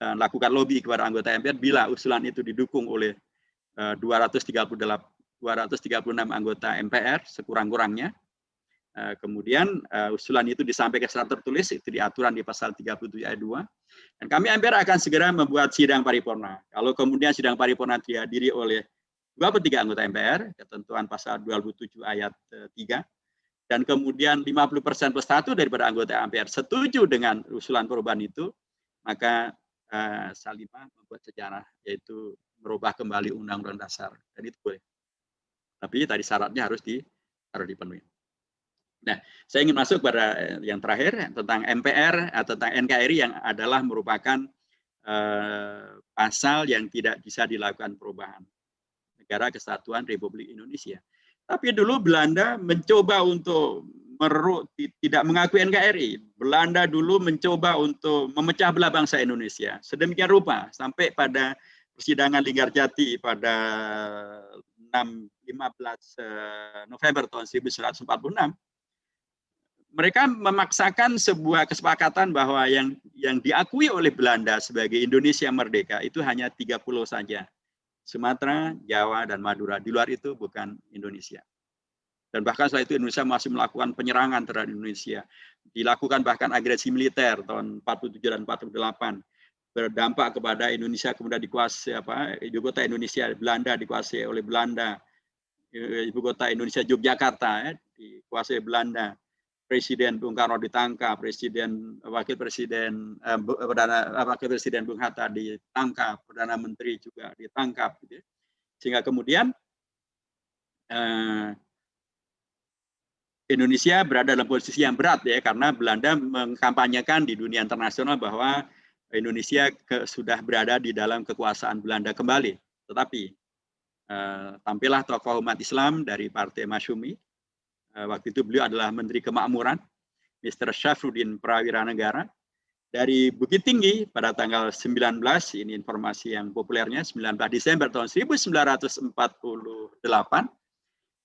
S1: dan lakukan lobby kepada anggota MPR bila usulan itu didukung oleh 236 anggota MPR sekurang-kurangnya. Kemudian usulan itu disampaikan secara tertulis, itu diaturan di pasal 37 ayat 2. Dan kami MPR akan segera membuat sidang paripurna. Kalau kemudian sidang paripurna dihadiri oleh 2/3 anggota MPR, ketentuan pasal 27 ayat 3, dan kemudian 50% plus 1 daripada anggota MPR setuju dengan usulan perubahan itu, maka Salimah membuat sejarah, yaitu merubah kembali Undang-Undang Dasar. Dan itu boleh. Tapi tadi syaratnya harus dipenuhi. Nah, saya ingin masuk pada yang terakhir tentang MPR atau tentang NKRI yang adalah merupakan pasal yang tidak bisa dilakukan perubahan. Negara Kesatuan Republik Indonesia. Tapi dulu Belanda mencoba untuk tidak mengakui NKRI. Belanda dulu mencoba untuk memecah belah bangsa Indonesia. Sedemikian rupa sampai pada persidangan Linggarjati pada 15 November tahun 1946. Mereka memaksakan sebuah kesepakatan bahwa yang diakui oleh Belanda sebagai Indonesia merdeka itu hanya 3 pulau saja. Sumatera, Jawa, dan Madura. Di luar itu bukan Indonesia. Dan bahkan setelah itu Indonesia masih melakukan penyerangan terhadap Indonesia. Dilakukan bahkan agresi militer tahun 47 dan 48. Berdampak kepada Indonesia kemudian dikuasai ibu kota Indonesia Belanda dikuasai oleh Belanda. Ibu kota Indonesia Yogyakarta dikuasai Belanda. Presiden Bung Karno ditangkap, wakil presiden Bung Hatta ditangkap, perdana menteri juga ditangkap, gitu. Sehingga kemudian Indonesia berada dalam posisi yang berat ya, karena Belanda mengkampanyekan di dunia internasional bahwa Indonesia sudah berada di dalam kekuasaan Belanda kembali. Tetapi tampillah tokoh umat Islam dari Partai Masyumi. Waktu itu beliau adalah Menteri Kemakmuran, Mr. Syafruddin Prawiranegara, dari Bukit Tinggi pada tanggal 19, ini informasi yang populernya, 19 Desember tahun 1948,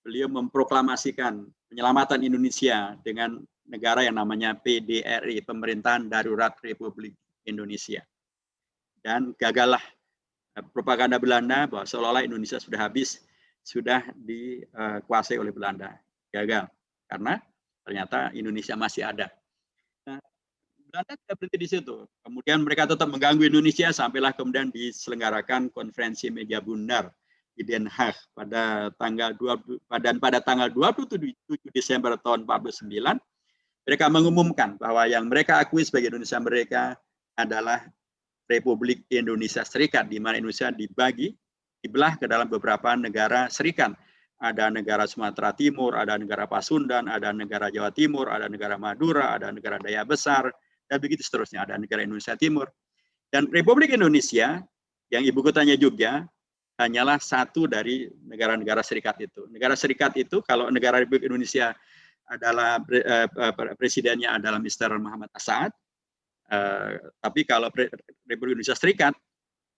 S1: beliau memproklamasikan penyelamatan Indonesia dengan negara yang namanya PDRI, Pemerintahan Darurat Republik Indonesia. Dan gagallah propaganda Belanda bahwa seolah-olah Indonesia sudah habis, sudah dikuasai oleh Belanda. Gagal karena ternyata Indonesia masih ada. Nah, Belanda tidak berhenti di situ. Kemudian mereka tetap mengganggu Indonesia sampailah kemudian diselenggarakan konferensi meja bundar di Den Haag pada tanggal 27 Desember tahun 49. Mereka mengumumkan bahwa yang mereka akui sebagai Indonesia mereka adalah Republik Indonesia Serikat, di mana Indonesia dibelah ke dalam beberapa negara serikat. Ada negara Sumatera Timur, ada negara Pasundan, ada negara Jawa Timur, ada negara Madura, ada negara Daya Besar, dan begitu seterusnya. Ada negara Indonesia Timur. Dan Republik Indonesia, yang ibu kotanya Jogja, hanyalah satu dari negara-negara serikat itu. Negara serikat itu, kalau negara Republik Indonesia adalah presidennya adalah Mr. Muhammad Assaad, tapi kalau Republik Indonesia Serikat,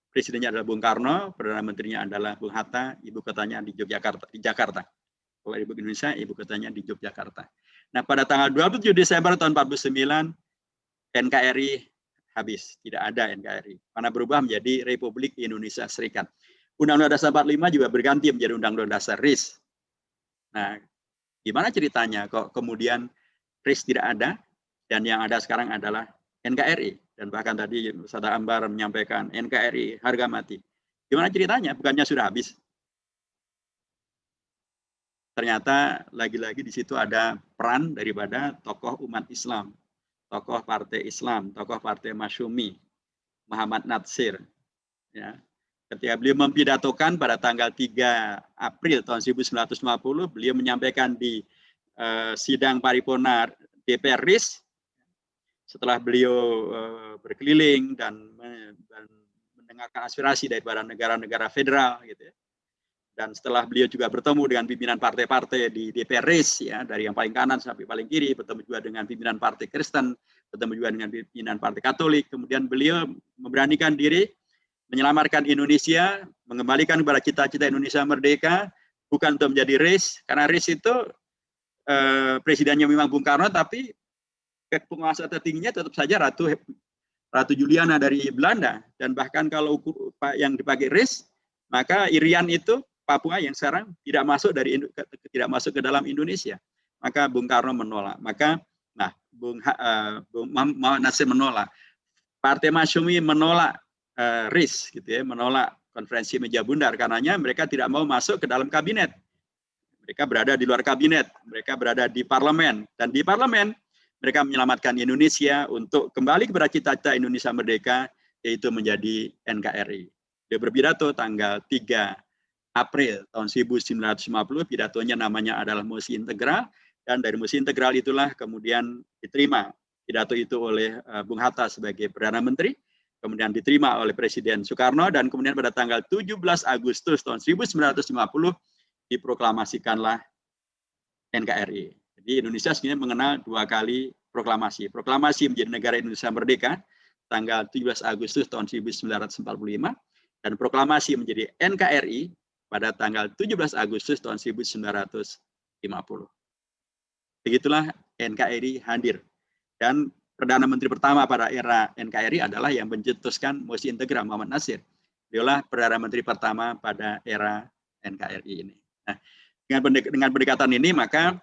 S1: presidennya adalah Bung Karno, perdana menterinya adalah Bung Hatta, ibu kotanya di Jakarta. Kalau Republik Indonesia, ibu kotanya di Yogyakarta. Nah, pada tanggal 27 Desember tahun 49, NKRI habis, tidak ada NKRI. Karena berubah menjadi Republik Indonesia Serikat. Undang-Undang Dasar 45 juga berganti menjadi Undang-Undang Dasar RIS. Nah, gimana ceritanya kok kemudian RIS tidak ada, dan yang ada sekarang adalah NKRI. Dan bahkan tadi Ustaz Ambar menyampaikan NKRI harga mati. Gimana ceritanya? Bukannya sudah habis? Ternyata lagi-lagi di situ ada peran daripada tokoh umat Islam, tokoh partai Islam, tokoh partai Masyumi, Muhammad Natsir. Ya. Ketika beliau mempidatokan pada tanggal 3 April tahun 1950, beliau menyampaikan di sidang paripurna DPR RIS, setelah beliau berkeliling dan mendengarkan aspirasi daripada negara-negara federal, gitu ya. Dan setelah beliau juga bertemu dengan pimpinan partai-partai di DPR RIS, ya, dari yang paling kanan sampai paling kiri, bertemu juga dengan pimpinan partai Kristen, bertemu juga dengan pimpinan partai Katolik, kemudian beliau memberanikan diri menyelamatkan Indonesia, mengembalikan kepada cita-cita Indonesia merdeka, bukan untuk menjadi RIS, karena RIS itu presidennya memang Bung Karno, tapi penguasa tertingginya tetap saja Ratu Juliana dari Belanda. Dan bahkan kalau yang dipakai RIS, maka Irian itu Papua yang sekarang tidak masuk ke dalam Indonesia. Maka Bung Karno menolak. Maka Bung Muhammad Natsir menolak. Partai Masyumi menolak RIS, gitu ya, menolak konferensi meja bundar karenanya mereka tidak mau masuk ke dalam kabinet. Mereka berada di luar kabinet, mereka berada di parlemen, dan di parlemen mereka menyelamatkan Indonesia untuk kembali kepada cita-cita Indonesia merdeka, yaitu menjadi NKRI. Dia berpidato tanggal 3 April tahun 1950, pidatonya namanya adalah Mosi Integral, dan dari Mosi Integral itulah kemudian diterima pidato itu oleh Bung Hatta sebagai Perdana Menteri, kemudian diterima oleh Presiden Soekarno, dan kemudian pada tanggal 17 Agustus tahun 1950 diproklamasikanlah NKRI. Jadi Indonesia sebenarnya mengenal 2 kali proklamasi. Proklamasi menjadi negara Indonesia merdeka tanggal 17 Agustus tahun 1945, dan proklamasi menjadi NKRI pada tanggal 17 Agustus tahun 1950. Begitulah NKRI hadir. Dan Perdana Menteri pertama pada era NKRI adalah yang mencetuskan Mosi Integral, Muhammad Natsir. Dialah Perdana Menteri pertama pada era NKRI ini. Nah, dengan pendekatan ini, maka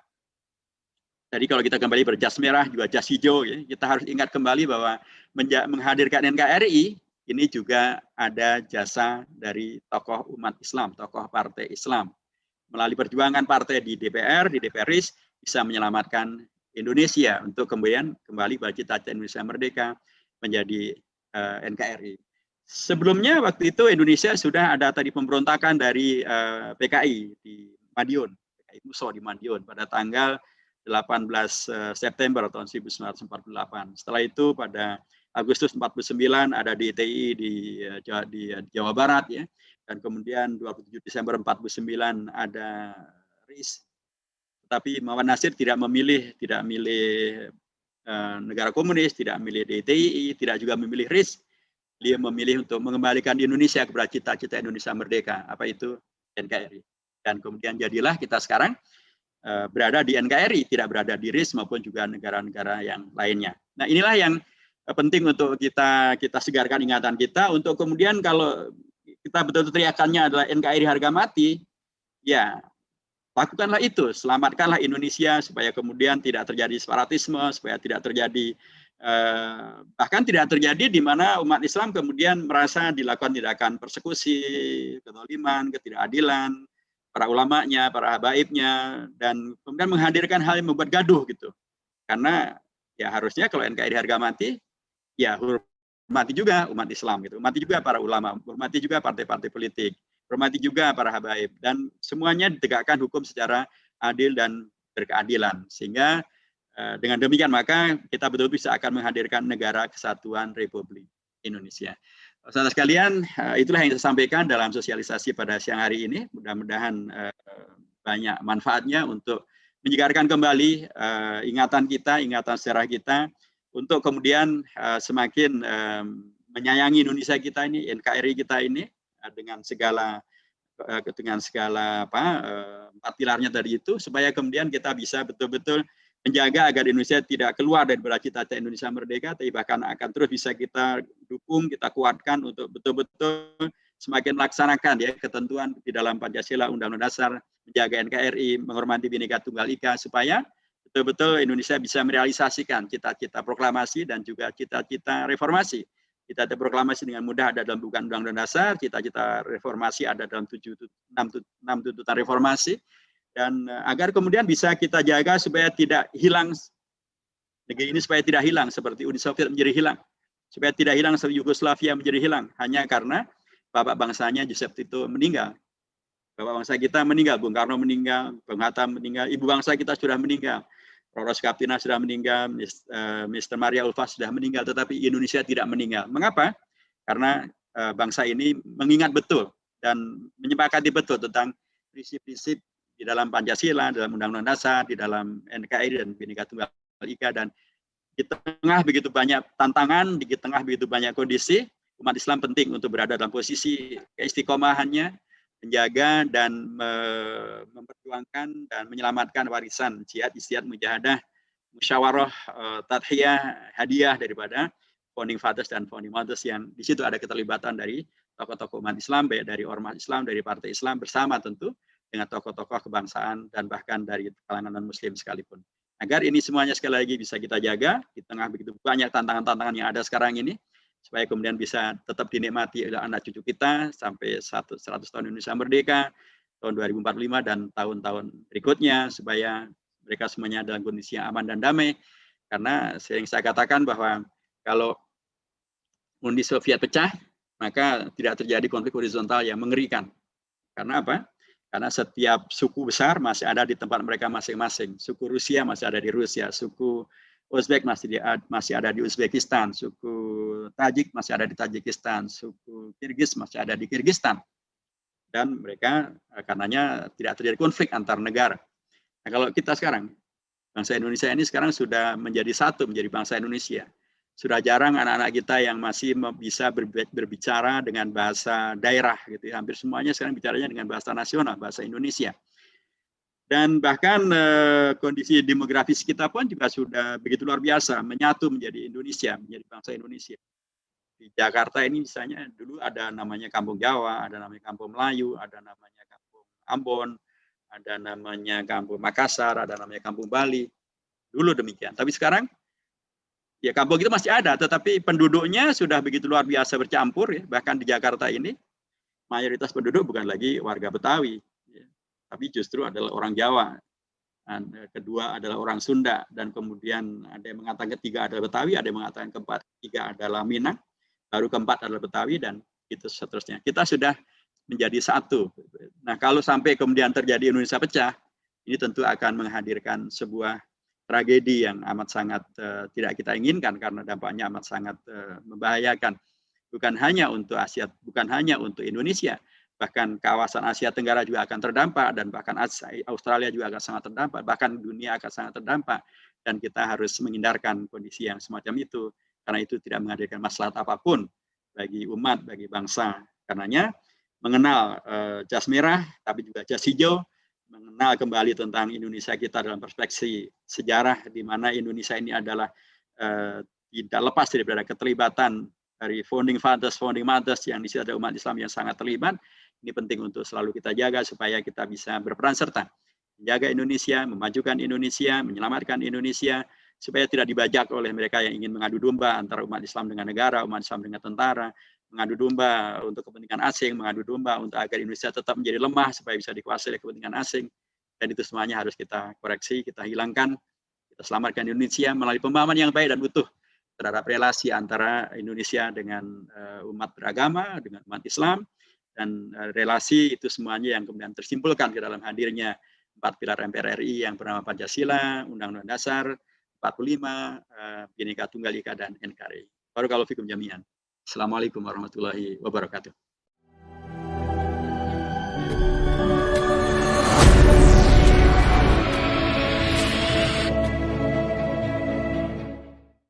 S1: tadi kalau kita kembali berjas merah, juga jas hijau, ya, kita harus ingat kembali bahwa menghadirkan NKRI ini juga ada jasa dari tokoh umat Islam, tokoh partai Islam. Melalui perjuangan partai di DPR RIS, bisa menyelamatkan Indonesia untuk kemudian kembali pada cita-cita Indonesia merdeka menjadi NKRI. Sebelumnya waktu itu Indonesia sudah ada tadi pemberontakan dari PKI di Madiun, PKI Muso di Madiun pada tanggal 18 September tahun 1948. Setelah itu pada Agustus 49 ada DTI di Jawa Barat, ya, dan kemudian 27 Desember 49 ada RIS. Tapi Muhammad Natsir tidak memilih negara komunis, tidak memilih DTI, tidak juga memilih RIS. Dia memilih untuk mengembalikan Indonesia kepada cita-cita Indonesia merdeka. Apa itu? NKRI. Dan kemudian jadilah kita sekarang berada di NKRI, tidak berada di RIS maupun juga negara-negara yang lainnya. Nah, inilah yang penting untuk kita segarkan ingatan kita, untuk kemudian kalau kita betul-betul teriakannya adalah NKRI harga mati, ya lakukanlah itu, selamatkanlah Indonesia supaya kemudian tidak terjadi separatisme, supaya tidak terjadi bahkan tidak terjadi di mana umat Islam kemudian merasa dilakukan tindakan persekusi, kezaliman, ketidakadilan, para ulamanya, para habaibnya, dan kemudian menghadirkan hal yang membuat gaduh gitu. Karena ya harusnya kalau NKRI harga mati, ya hormati juga umat Islam gitu, hormati juga para ulama, hormati juga partai-partai politik, hormati juga para habaib, dan semuanya ditegakkan hukum secara adil dan berkeadilan. Sehingga dengan demikian maka kita betul-betul bisa akan menghadirkan negara kesatuan Republik Indonesia. Saudara sekalian, itulah yang saya sampaikan dalam sosialisasi pada siang hari ini. Mudah-mudahan banyak manfaatnya untuk menyegarkan kembali ingatan kita, ingatan sejarah kita, untuk kemudian semakin menyayangi Indonesia kita ini, NKRI kita ini, dengan segala empat pilarnya tadi itu, supaya kemudian kita bisa betul-betul menjaga agar Indonesia tidak keluar dari cita-cita Indonesia merdeka, tapi bahkan akan terus bisa kita dukung, kita kuatkan untuk betul-betul semakin melaksanakan ya ketentuan di dalam Pancasila, Undang-Undang Dasar, menjaga NKRI, menghormati Bhinneka Tunggal Ika, supaya betul-betul Indonesia bisa merealisasikan cita-cita proklamasi dan juga cita-cita reformasi. Cita-cita proklamasi dengan mudah ada dalam bukan Undang-Undang Dasar, cita-cita reformasi ada dalam 6 tuntutan reformasi, dan agar kemudian bisa kita jaga supaya tidak hilang, negeri ini supaya tidak hilang seperti Uni Soviet menjadi hilang, supaya tidak hilang seperti Yugoslavia menjadi hilang, hanya karena bapak bangsanya Joseph Tito meninggal. Bapak bangsa kita meninggal, Bung Karno meninggal, Bung Hatta meninggal, ibu bangsa kita sudah meninggal, Roros Kaptina sudah meninggal, Mr. Maria Ulfa sudah meninggal, tetapi Indonesia tidak meninggal. Mengapa? Karena bangsa ini mengingat betul dan menyepakati betul tentang prinsip-prinsip di dalam Pancasila, dalam Undang-Undang Dasar, di dalam NKRI dan Bhinneka Tunggal Ika, dan di tengah begitu banyak tantangan, di tengah begitu banyak kondisi, umat Islam penting untuk berada dalam posisi keistiqomahannya, menjaga dan memperjuangkan dan menyelamatkan warisan jihad, istiad, mujahadah, musyawarah, tadhiyah, hadiah daripada founding fathers dan founding mothers, yang di situ ada keterlibatan dari tokoh-tokoh umat Islam, baik dari ormas Islam, dari partai Islam, bersama tentu dengan tokoh-tokoh kebangsaan dan bahkan dari kalangan non-Muslim sekalipun. Agar ini semuanya sekali lagi bisa kita jaga di tengah begitu banyak tantangan-tantangan yang ada sekarang ini, supaya kemudian bisa tetap dinikmati oleh anak cucu kita sampai 100 tahun Indonesia merdeka, tahun 2045 dan tahun-tahun berikutnya, supaya mereka semuanya dalam kondisi yang aman dan damai. Karena sering saya katakan bahwa kalau Uni Soviet pecah, maka tidak terjadi konflik horizontal yang mengerikan. Karena apa? Karena setiap suku besar masih ada di tempat mereka masing-masing. Suku Rusia masih ada di Rusia, suku Uzbek masih ada di Uzbekistan, suku Tajik masih ada di Tajikistan, suku Kirgiz masih ada di Kirgistan. Dan mereka karenanya tidak terjadi konflik antar negara. Nah, kalau kita sekarang, bangsa Indonesia ini sekarang sudah menjadi satu, menjadi bangsa Indonesia. Sudah jarang anak-anak kita yang masih bisa berbicara dengan bahasa daerah, gitu. Hampir semuanya sekarang bicaranya dengan bahasa nasional, bahasa Indonesia. Dan bahkan kondisi demografis kita pun juga sudah begitu luar biasa, menyatu menjadi Indonesia, menjadi bangsa Indonesia. Di Jakarta ini misalnya dulu ada namanya Kampung Jawa, ada namanya Kampung Melayu, ada namanya Kampung Ambon, ada namanya Kampung Makassar, ada namanya Kampung Bali. Dulu demikian. Tapi sekarang ya kampung itu masih ada, tetapi penduduknya sudah begitu luar biasa bercampur, ya. Bahkan di Jakarta ini mayoritas penduduk bukan lagi warga Betawi, tapi justru adalah orang Jawa, dan kedua adalah orang Sunda, dan kemudian ada yang mengatakan ketiga adalah Betawi, ada yang mengatakan keempat, ketiga adalah Minang, baru keempat adalah Betawi, dan itu seterusnya. Kita sudah menjadi satu. Nah, kalau sampai kemudian terjadi Indonesia pecah, ini tentu akan menghadirkan sebuah tragedi yang amat sangat tidak kita inginkan, karena dampaknya amat sangat membahayakan. Bukan hanya untuk Asia, bukan hanya untuk Indonesia, bahkan kawasan Asia Tenggara juga akan terdampak, dan bahkan Australia juga akan sangat terdampak, bahkan dunia akan sangat terdampak, dan kita harus menghindarkan kondisi yang semacam itu, karena itu tidak menghadirkan maslahat apapun bagi umat, bagi bangsa. Karenanya mengenal jas merah, tapi juga jas hijau, mengenal kembali tentang Indonesia kita dalam perspektif sejarah, di mana Indonesia ini adalah tidak lepas daripada keterlibatan dari founding fathers, founding mothers, yang di situ ada umat Islam yang sangat terlibat. Ini penting untuk selalu kita jaga supaya kita bisa berperan serta menjaga Indonesia, memajukan Indonesia, menyelamatkan Indonesia, supaya tidak dibajak oleh mereka yang ingin mengadu domba antara umat Islam dengan negara, umat Islam dengan tentara, mengadu domba untuk kepentingan asing, mengadu domba untuk agar Indonesia tetap menjadi lemah supaya bisa dikuasai oleh kepentingan asing. Dan itu semuanya harus kita koreksi, kita hilangkan, kita selamatkan Indonesia melalui pemahaman yang baik dan utuh terhadap relasi antara Indonesia dengan umat beragama, dengan umat Islam, dan relasi itu semuanya yang kemudian tersimpulkan ke dalam hadirnya 4 pilar MPR RI yang bernama Pancasila, Undang-Undang Dasar 45, Bhinneka Tunggal Ika, dan NKRI. Barakallahu fikum jami'an. Assalamualaikum warahmatullahi wabarakatuh.